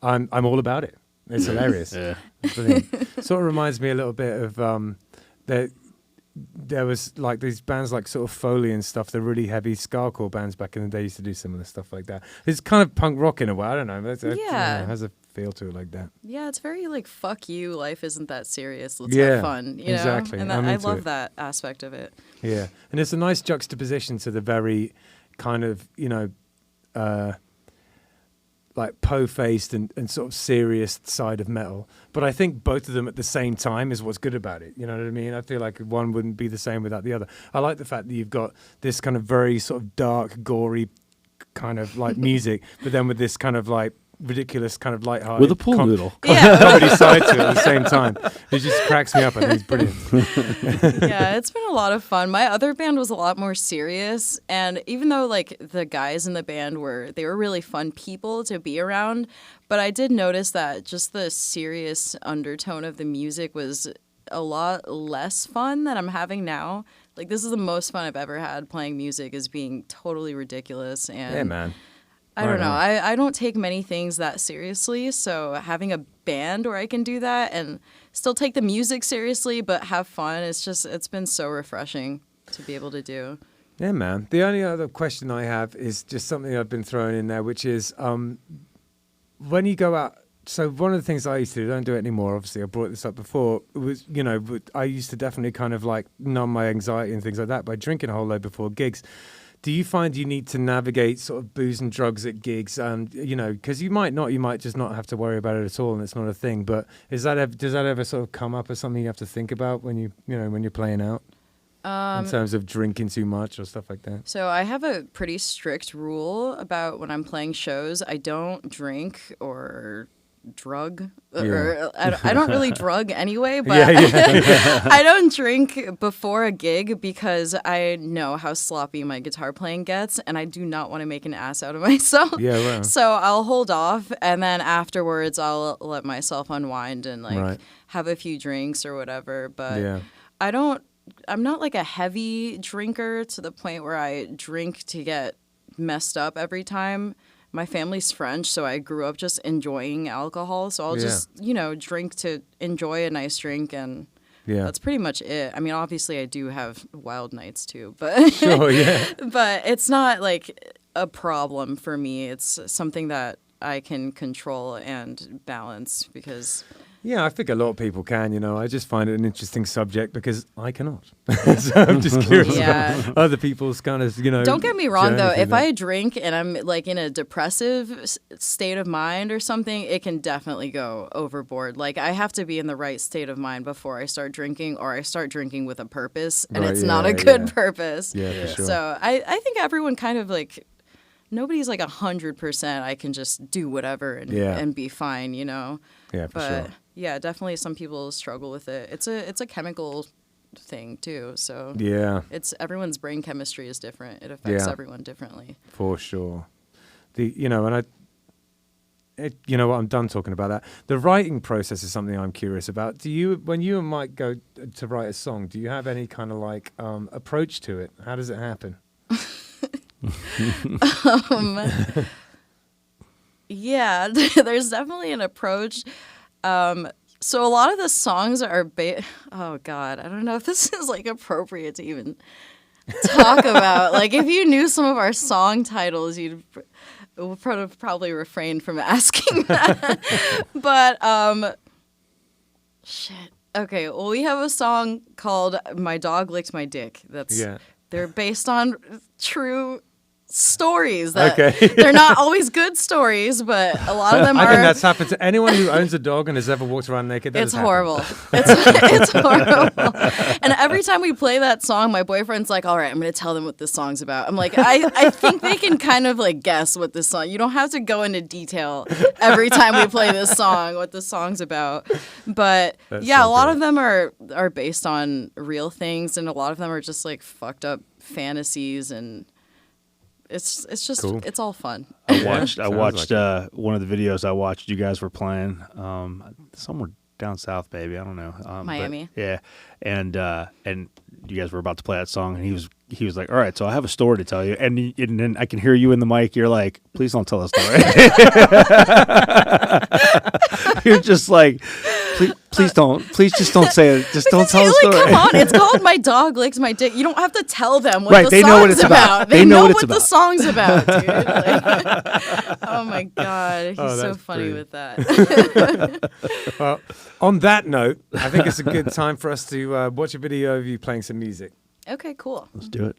I'm all about it. It's hilarious. Yeah. Sort of reminds me a little bit of there was like these bands like sort of Foley and stuff, the really heavy scarcore bands back in the day used to do similar stuff like that. It's kind of punk rock in a way. I don't know. It has a feel to it like that. Yeah, it's very like, fuck you, life isn't that serious. Let's have fun. You exactly. know? And I love that aspect of it. Yeah. And it's a nice juxtaposition to the very kind of, like po-faced and sort of serious side of metal, but I think both of them at the same time is what's good about it. You know what I mean? I feel like one wouldn't be the same without the other. I like the fact that you've got this kind of very sort of dark, gory kind of like music, but then with this kind of like ridiculous kind of lighthearted with a pool noodle comedy side to it at the same time. It just cracks me up. I think it's brilliant. Yeah, it's been a lot of fun. My other band was a lot more serious, and even though like the guys in the band were really fun people to be around, but I did notice that just the serious undertone of the music was a lot less fun than I'm having now. Like, this is the most fun I've ever had playing music, is being totally ridiculous. And yeah, man. I don't know. I don't take many things that seriously, so having a band where I can do that and still take the music seriously but have fun, it's been so refreshing to be able to do. Yeah, man. The only other question I have is just something I've been throwing in there, which is when you go out. So one of the things I used to do, I don't do it anymore, obviously, I brought this up before, was, I used to definitely kind of like numb my anxiety and things like that by drinking a whole load before gigs. Do you find you need to navigate sort of booze and drugs at gigs? And, because you might just not have to worry about it at all, and it's not a thing. But does that ever sort of come up as something you have to think about when when you're playing out? In terms of drinking too much or stuff like that? So I have a pretty strict rule about when I'm playing shows. I don't drink or drug. Or I don't really drug anyway, but I don't drink before a gig because I know how sloppy my guitar playing gets, and I do not want to make an ass out of myself. Yeah, right. So I'll hold off, and then afterwards I'll let myself unwind and have a few drinks or whatever. But I'm not like a heavy drinker to the point where I drink to get messed up every time. My family's French, so I grew up just enjoying alcohol. So I'll just, drink to enjoy a nice drink, and that's pretty much it. I mean, obviously I do have wild nights too, but but it's not like a problem for me. It's something that I can control and balance because... Yeah, I think a lot of people can, I just find it an interesting subject because I cannot. So I'm just curious about other people's kind of, Don't get me wrong, though. If I drink and I'm like in a depressive state of mind or something, it can definitely go overboard. Like, I have to be in the right state of mind before I start drinking, or I start drinking with a purpose, and it's not a good purpose. Yeah, for sure. So I think everyone kind of like... Nobody's like 100%. I can just do whatever and be fine, Yeah, for sure. Yeah, definitely some people struggle with it. It's a chemical thing too. So it's everyone's brain chemistry is different. It affects everyone differently. For sure. I'm done talking about that. The writing process is something I'm curious about. When you and Mike go to write a song, do you have any kind of like approach to it? How does it happen? Yeah, there's definitely an approach. So a lot of the songs are oh God, I don't know if this is like appropriate to even talk about. Like, if you knew some of our song titles, you'd probably refrain from asking that. But shit. Okay, well, we have a song called "My Dog Licked My Dick." That's they're based on true stories. That Okay. They're not always good stories, but a lot of them I are. think that's happened to anyone who owns a dog and has ever walked around naked. That It's has horrible. It's horrible. And every time we play that song, my boyfriend's like, all right, I'm going to tell them what this song's about. I'm like, I think they can kind of like guess what this song, you don't have to go into detail every time we play this song, what the song's about. But That's yeah, so a lot great. of them are based on real things, and a lot of them are just like fucked up fantasies, and it's just, Cool. it's all fun. I watched sounds like one of the videos I watched. You guys were playing somewhere down south, maybe, I don't know, Miami. but, yeah, and you guys were about to play that song, and he was like, all right, so I have a story to tell you, and then I can hear you in the mic. You're like, please don't tell a story. You're just like, please just don't say it. Just don't tell a story. Come on, it's called My Dog Licks My Dick. You don't have to tell them what Right, the they song's know what it's about. They know what the about. song's about, dude. Like, oh my god, he's so that's funny brilliant. with that. Well, on that note, I think it's a good time for us to watch a video of you playing some music. Okay, cool. Let's do it.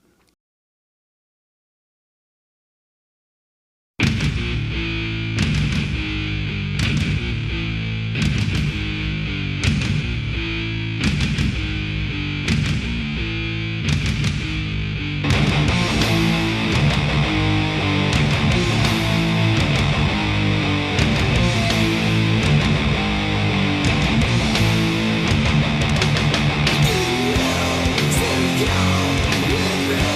Go,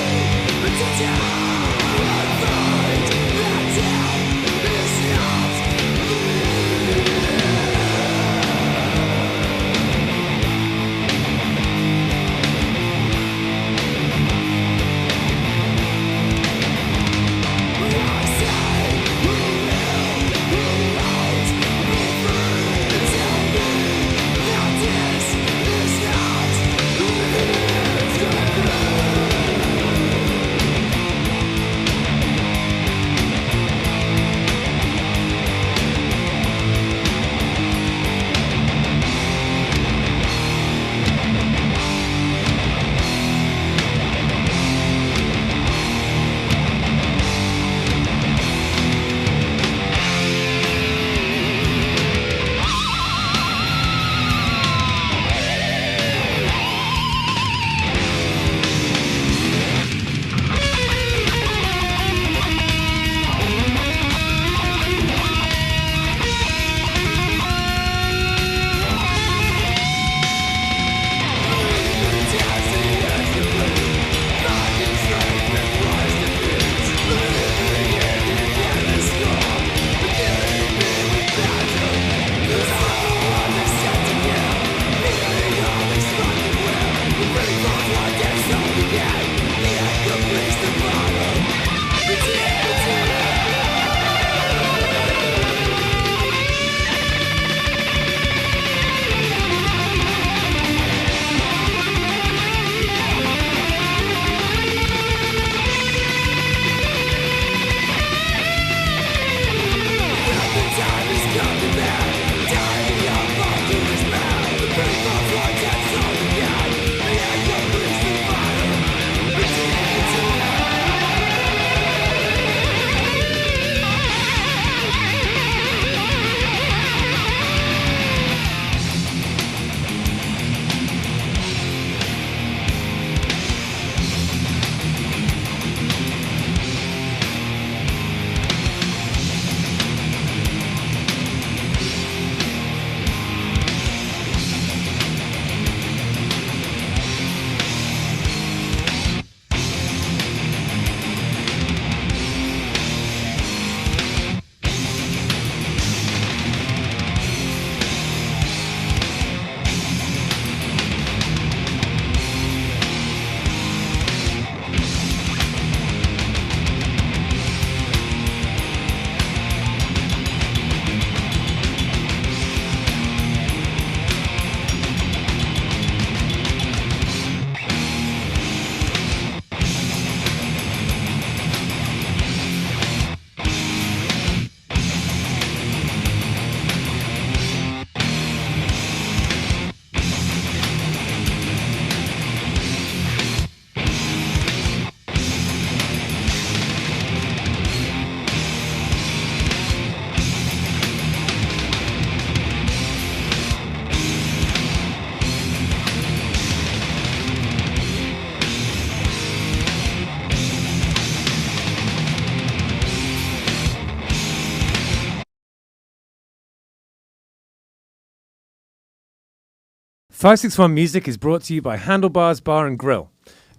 561 Music is brought to you by Handlebars Bar and Grill.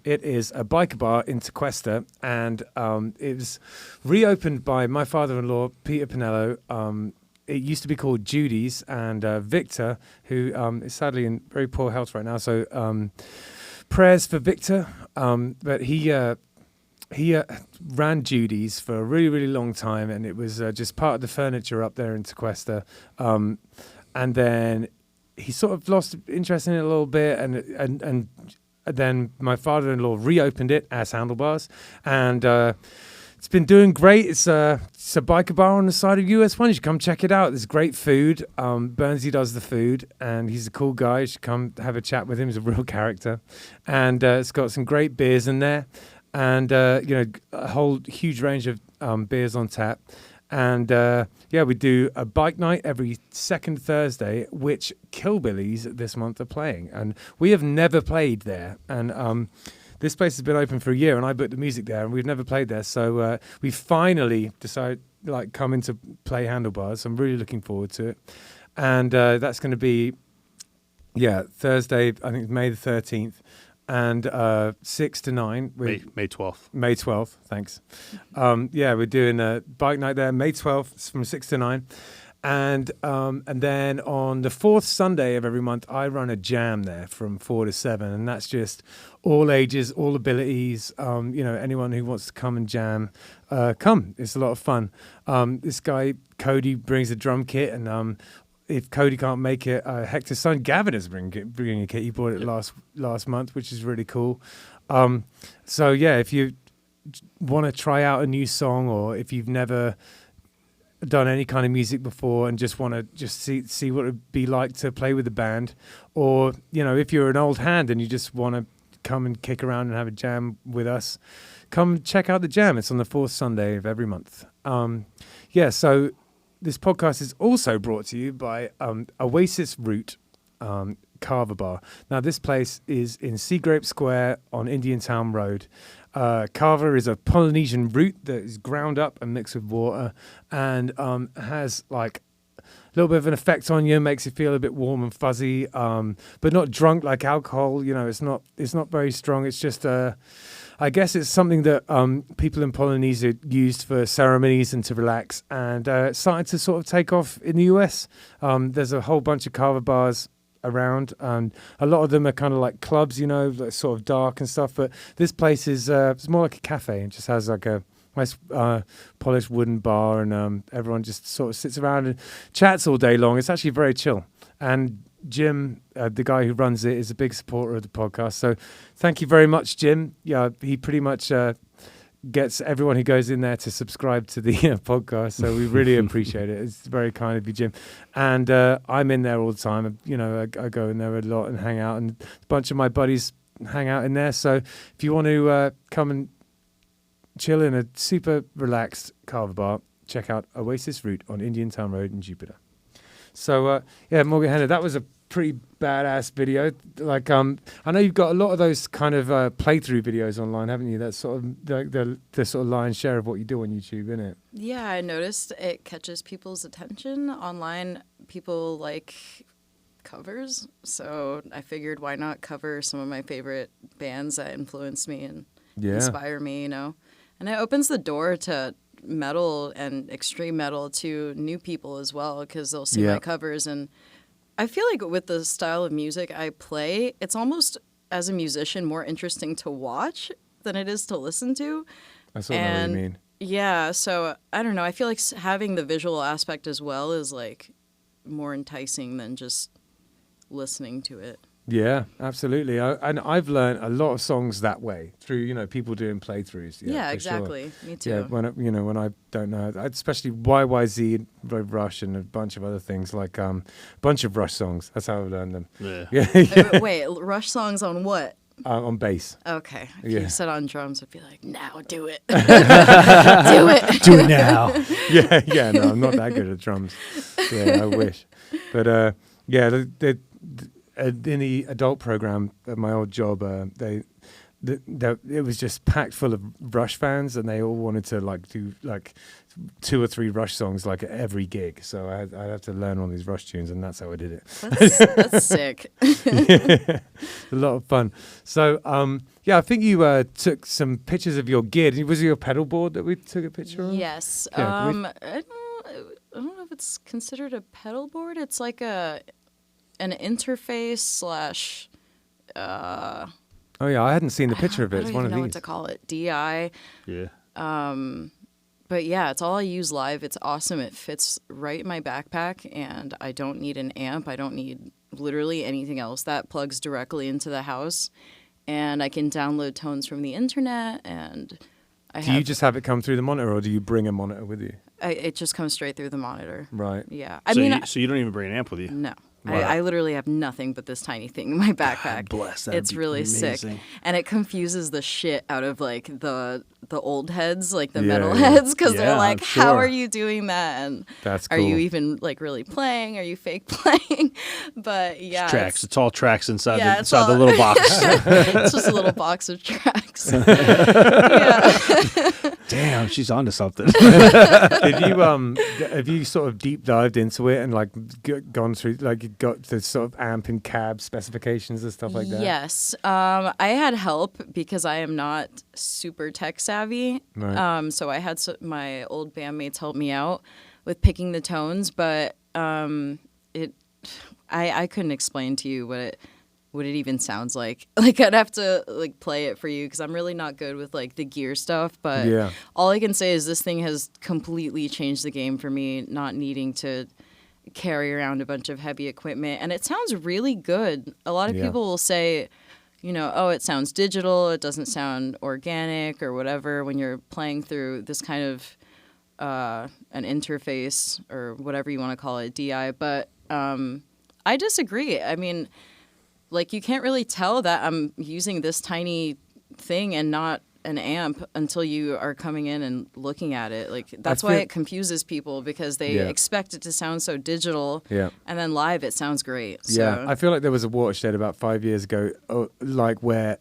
It is a biker bar in Tequesta, and it was reopened by my father-in-law, Peter Pinello. It used to be called Judy's, and Victor, who is sadly in very poor health right now, so prayers for Victor. But he ran Judy's for a really, really long time, and it was just part of the furniture up there in Tequesta. And then he sort of lost interest in it a little bit, and then my father-in-law reopened it as Handlebars, and it's been doing great. It's a biker bar on the side of US 1. You should come check it out. There's great food. Burnsy does the food, and he's a cool guy. You should come have a chat with him. He's a real character, and it's got some great beers in there, and a whole huge range of beers on tap. And we do a bike night every second Thursday, which Killbillies this month are playing. And we have never played there. And this place has been open for a year, and I booked the music there, and we've never played there. So we finally decided, coming to play Handlebars. I'm really looking forward to it. And that's going to be, Thursday, I think May the 13th. And 6 to 9. May 12th. May 12th, thanks. We're doing a bike night there, May 12th, from 6 to 9. And then on the fourth Sunday of every month, I run a jam there from 4 to 7. And that's just all ages, all abilities. Anyone who wants to come and jam, come. It's a lot of fun. This guy, Cody, brings a drum kit, and if Cody can't make it, Hector's son Gavin is bringing a kit. He bought it last month, which is really cool. If you want to try out a new song, or if you've never done any kind of music before and just want to see what it would be like to play with a band, or if you're an old hand and you just want to come and kick around and have a jam with us, come check out the jam. It's on the fourth Sunday of every month. So this podcast is also brought to you by Oasis Root Kava Bar. Now, this place is in Seagrape Square on Indiantown Rd. Kava is a Polynesian root that is ground up and mixed with water, and has a little bit of an effect on you, makes you feel a bit warm and fuzzy, but not drunk like alcohol. It's not very strong. It's just I guess it's something that people in Polynesia used for ceremonies and to relax, and it's starting to sort of take off in the US. There's a whole bunch of Kava bars around, and a lot of them are kind of like clubs, sort of dark and stuff, but this place is it's more like a cafe. It just has a nice polished wooden bar, and everyone just sort of sits around and chats all day long. It's actually very chill. And Jim, the guy who runs it, is a big supporter of the podcast. So thank you very much, Jim. Yeah, he pretty much gets everyone who goes in there to subscribe to the podcast. So we really appreciate it. It's very kind of you, Jim. And I'm in there all the time. I go in there a lot and hang out, and a bunch of my buddies hang out in there. So if you want to come and chill in a super relaxed Kava bar, check out Oasis Root on Indiantown Rd in Jupiter. So, Morgehenna, that was a pretty badass video. I know you've got a lot of those kind of playthrough videos online, haven't you? That's sort of the sort of lion's share of what you do on YouTube, isn't it? Yeah, I noticed it catches people's attention online. People like covers, so I figured why not cover some of my favorite bands that influenced me and inspire me, And it opens the door to metal and extreme metal to new people as well, because they'll see my covers. And I feel like with the style of music I play, it's almost, as a musician, more interesting to watch than it is to listen to. I sort of know what you mean. Yeah, so I don't know. I feel like having the visual aspect as well is more enticing than just listening to it. Yeah, absolutely. And I've learned a lot of songs that way through, people doing playthroughs. Yeah, exactly. Sure. Me too. Yeah, when I don't know, especially YYZ, Rush, and a bunch of other things, like a bunch of Rush songs. That's how I've learned them. Yeah. Wait, Rush songs on what? On bass. Okay. If you said on drums, I'd be like, now do it. Do it. Do it now. No, I'm not that good at drums. Yeah, I wish. But in the adult program at my old job, it was just packed full of Rush fans, and they all wanted to like do like 2 or 3 Rush songs like at every gig. So I'd have to learn all these Rush tunes, and that's how I did it. That's sick. Yeah, a lot of fun. So I think you took some pictures of your gear. Was it your pedal board that we took a picture of? Yes. Yeah, I don't know if it's considered a pedal board. It's like an interface / Oh yeah, I hadn't seen the picture of it. It's one of these. I don't even know what to call it. DI. Yeah. But yeah, it's all I use live. It's awesome. It fits right in my backpack, and I don't need an amp. I don't need literally anything else. That plugs directly into the house, and I can download tones from the internet. And do you just have it come through the monitor, or do you bring a monitor with you? It just comes straight through the monitor. Right. Yeah. So you don't even bring an amp with you? No. Wow. I literally have nothing but this tiny thing in my backpack. God bless. It's really sick, and it confuses the shit out of like the old heads, like the metal heads, because they're like, "How are you doing that?" And that's cool. Are you even like really playing? Are you fake playing? But yeah, tracks. It's all tracks inside the little box. It's just a little box of tracks. Yeah. Damn, she's onto something. Have you sort of deep dived into it and like gone through, like got the sort of amp and cab specifications and stuff like that? Yes. I had help because I am not super tech savvy. Right. So I had my old bandmates help me out with picking the tones, but I couldn't explain to you what it even sounds like. Like I'd have to like play it for you because I'm really not good with like the gear stuff. But all I can say is this thing has completely changed the game for me, not needing to carry around a bunch of heavy equipment. And it sounds really good. A lot of people will say, you know, oh, it sounds digital, it doesn't sound organic or whatever when you're playing through this kind of an interface or whatever you want to call it, DI. But I disagree. I mean, like, you can't really tell that I'm using this tiny thing and not an amp until you are coming in and looking at it. Like, that's why it confuses people, because they expect it to sound so digital. Yeah. And then live, it sounds great. So. Yeah. I feel like there was a watershed about 5 years ago, like, where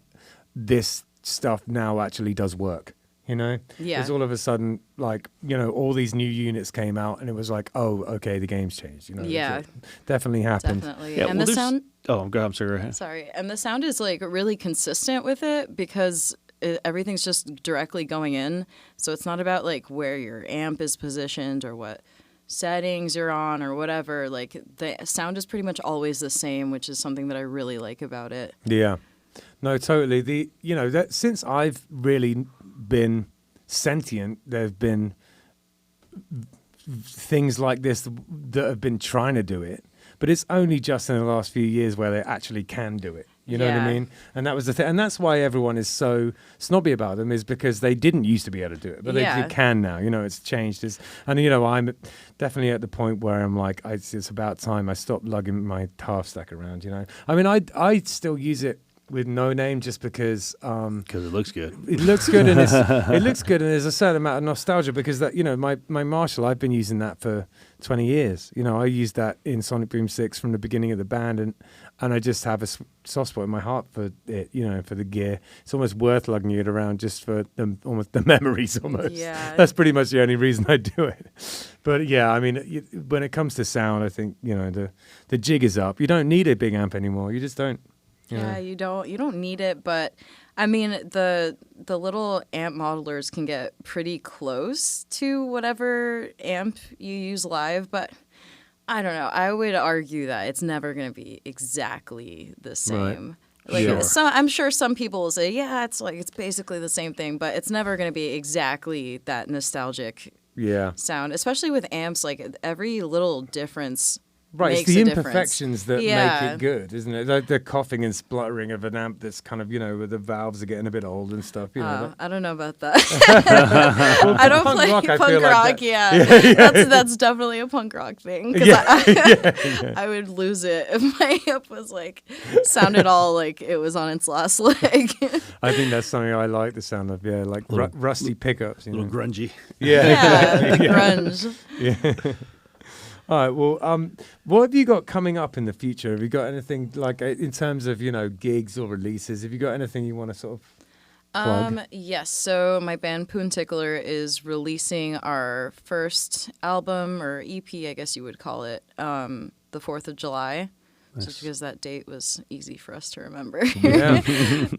this stuff now actually does work. You know? Yeah. Because all of a sudden, like, you know, all these new units came out and it was like, oh, okay, the game's changed. You know? Yeah. It definitely happened. Definitely. Yeah, and the sound... Oh, go ahead. I'm sorry. Go ahead. Sorry. And the sound is, like, really consistent with it because everything's just directly going in. So it's not about, like, where your amp is positioned or what settings you're on or whatever. Like, the sound is pretty much always the same, which is something that I really like about it. Yeah. No, totally. You know, that since I've really been sentient, there's been things like this that have been trying to do it, but it's only just in the last few years where they actually can do it. You know what I mean? And that was the thing, and that's why everyone is so snobby about them, is because they didn't used to be able to do it, but they can now. You know, it's changed. And you know, I'm definitely at the point where I'm like, it's about time I stop lugging my half stack around. You know, I mean, I still use it with no name just because it looks good. It looks good, and it looks good, and there's a certain amount of nostalgia because that, you know, my Marshall, I've been using that for 20 years. You know, I used that in Sonic Boom 6 from the beginning of the band, and I just have a soft spot in my heart for it. You know, for the gear, it's almost worth lugging it around just for almost the memories. Almost, that's pretty much the only reason I do it. But yeah, I mean, when it comes to sound, I think, you know, the jig is up. You don't need a big amp anymore. You just don't. Yeah, you don't need it, but I mean the little amp modelers can get pretty close to whatever amp you use live, but I don't know. I would argue that it's never going to be exactly the same. Right. Like I'm sure some people will say, yeah, it's basically the same thing, but it's never going to be exactly that nostalgic sound, especially with amps. Like every little difference. Right, it's the imperfections that make it good, isn't it? Like the coughing and spluttering of an amp that's kind of, you know, where the valves are getting a bit old and stuff. You know, I don't know about that. I don't play punk rock. That's definitely a punk rock thing. I would lose it if my amp was like sounded all like it was on its last leg. I think that's something I like the sound of. Yeah, like rusty pickups. A little grungy. Yeah, grunge. Yeah. All right. Well, what have you got coming up in the future? Have you got anything like in terms of, you know, gigs or releases? Have you got anything you want to sort of plug? Yes. So my band Poontickler is releasing our first album or EP, I guess you would call it, the 4th of July. Nice. Just because that date was easy for us to remember. Yeah.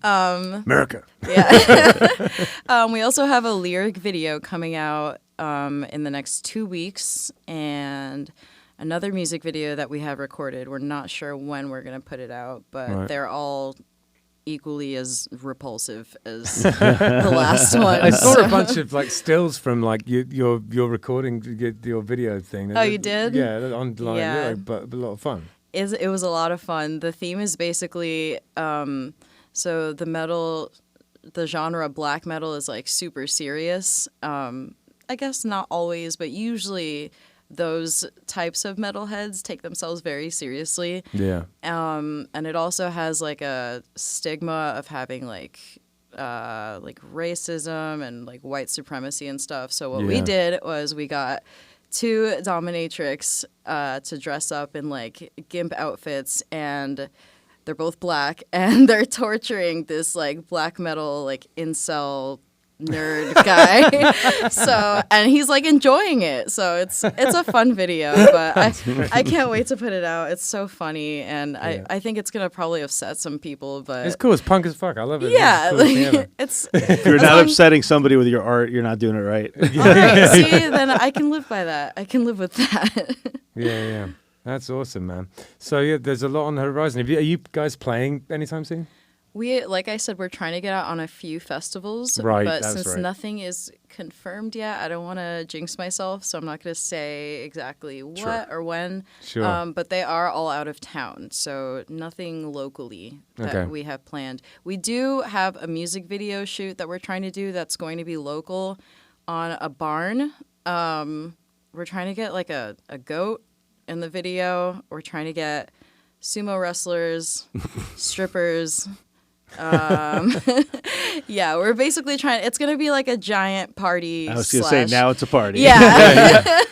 America. Yeah. We also have a lyric video coming out in the next 2 weeks, and another music video that we have recorded. We're not sure when we're going to put it out, but they're all equally as repulsive as the last one. I saw a bunch of like stills from like your recording, your video thing. Oh, you did? Yeah, online. Yeah. But a lot of fun. It was a lot of fun. The theme is basically so the genre black metal is like super serious. I guess not always, but usually those types of metalheads take themselves very seriously. Yeah. And it also has like a stigma of having like racism and like white supremacy and stuff. So what we did was we got 2 dominatrix to dress up in like gimp outfits, and they're both black, and they're torturing this like black metal like incel nerd guy. So, and he's like enjoying it. So it's a fun video, but I can't wait to put it out. It's so funny, and I think it's gonna probably upset some people, but it's cool. It's punk as fuck. I love it. Yeah, it's If you're not upsetting somebody with your art, you're not doing it right. all right, see, then I can live by that. I can live with that. Yeah. That's awesome, man. So yeah, there's a lot on the horizon. Are you guys playing anytime soon? Like I said, we're trying to get out on a few festivals, right? But since nothing is confirmed yet, I don't want to jinx myself, so I'm not going to say exactly what or when. Sure. But they are all out of town, so nothing locally that we have planned. We do have a music video shoot that we're trying to do that's going to be local on a barn. We're trying to get like a goat in the video. We're trying to get sumo wrestlers, strippers. Yeah, we're basically trying. It's gonna be like a giant party. I was gonna say now it's a party. Yeah,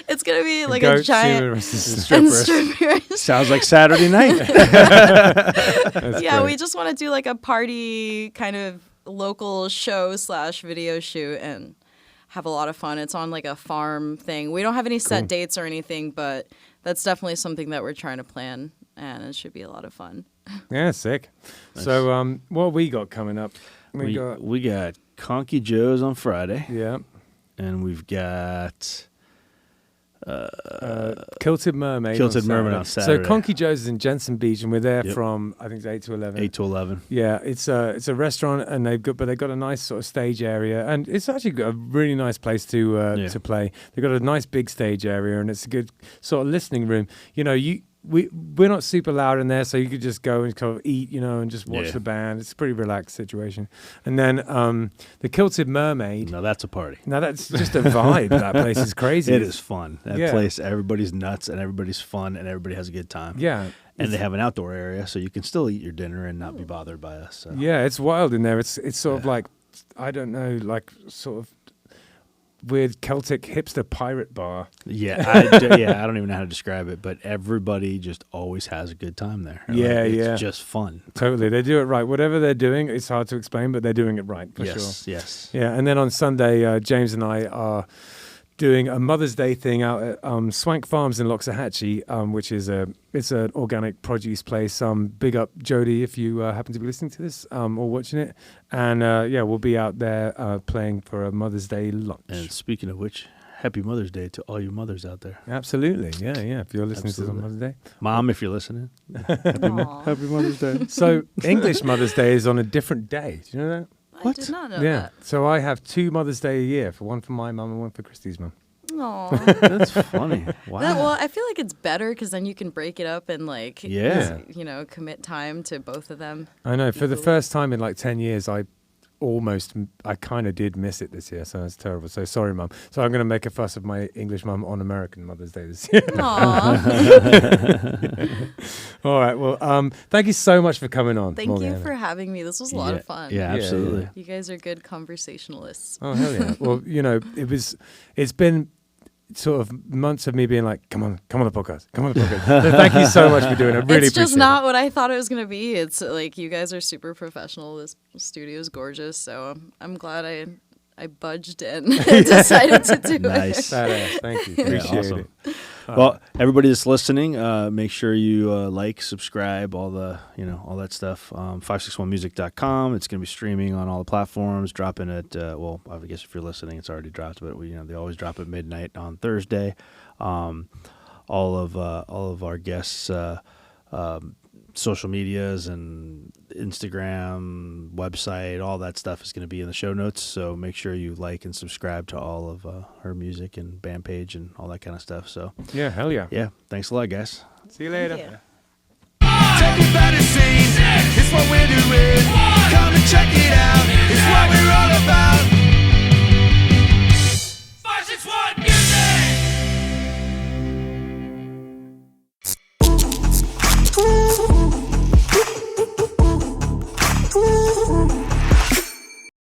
it's gonna be like a giant stripper. Sounds like Saturday night. Yeah, great. We just want to do like a party kind of local show / video shoot and have a lot of fun. It's on like a farm thing. We don't have any set dates or anything, but that's definitely something that we're trying to plan, and it should be a lot of fun. Yeah, sick. Nice. So, what we got coming up? We got Conky Joe's on Friday. Yeah, and we've got Kilted Mermaid. On Saturday. So Conky Joe's is in Jensen Beach, and we're there from I think it's 8 to 11. 8 to 11. Yeah, it's a restaurant, and they've got a nice sort of stage area, and it's actually got a really nice place to play. They've got a nice big stage area, and it's a good sort of listening room. You know, we're not super loud in there, so you could just go and kind of eat, and just watch the band. It's a pretty relaxed situation. And then the Kilted Mermaid. No, that's a party. No, that's just a vibe. That place is crazy. It is fun. That place, everybody's nuts and everybody's fun and everybody has a good time. Yeah. And they have an outdoor area, so you can still eat your dinner and not be bothered by us. So. Yeah, it's wild in there. It's sort of like, I don't know, like sort of weird Celtic hipster pirate bar. Yeah, I don't even know how to describe it, but everybody just always has a good time there. It's just fun. Totally, they do it right. Whatever they're doing, it's hard to explain, but they're doing it right for sure. Yes. Yeah, and then on Sunday, James and I are doing a Mother's Day thing out at Swank Farms in Loxahatchee, which is it's an organic produce place. Big up Jody if you happen to be listening to this or watching it. And we'll be out there playing for a Mother's Day lunch. And speaking of which, happy Mother's Day to all you mothers out there. Absolutely, yeah. If you're listening to this on Mother's Day, Mom, if you're listening, happy Mother's Day. So English Mother's Day is on a different day. Do you know that? What? I did not know that. So I have 2 Mother's Day a year, one for my mum and one for Christy's mum. Aww. That's funny. Wow. Well, I feel like it's better because then you can break it up and commit time to both of them. I know. For the first time in like 10 years, I kind of did miss it this year, so it's terrible. So sorry, Mum. So I'm going to make a fuss of my English mum on American Mother's Day this year. All right. Well, thank you so much for coming on. Thank you for having me. This was a lot of fun. Yeah, absolutely. You guys are good conversationalists. Oh hell yeah. Well, it's been sort of months of me being like, come on the podcast. So thank you so much for doing it. I really it's just appreciate not it. what I thought it was going to be. It's like you guys are super professional. This studio is gorgeous. So I'm glad I budged and decided to do Nice. it. Badass. Thank you. Appreciate awesome. it. Well, everybody that's listening, make sure you like, subscribe, all that stuff. 561music.com. It's going to be streaming on all the platforms. Dropping at well, I guess if you're listening, it's already dropped, but they always drop at midnight on Thursday. All of our guests' social medias and Instagram, website, all that stuff is going to be in the show notes. So make sure you like and subscribe to all of her music and band page and all that kind of stuff. So Yeah, hell yeah. yeah, thanks a lot, guys. See you later. Yeah. Take it by the scene, it's what we're doing. Come and check it out.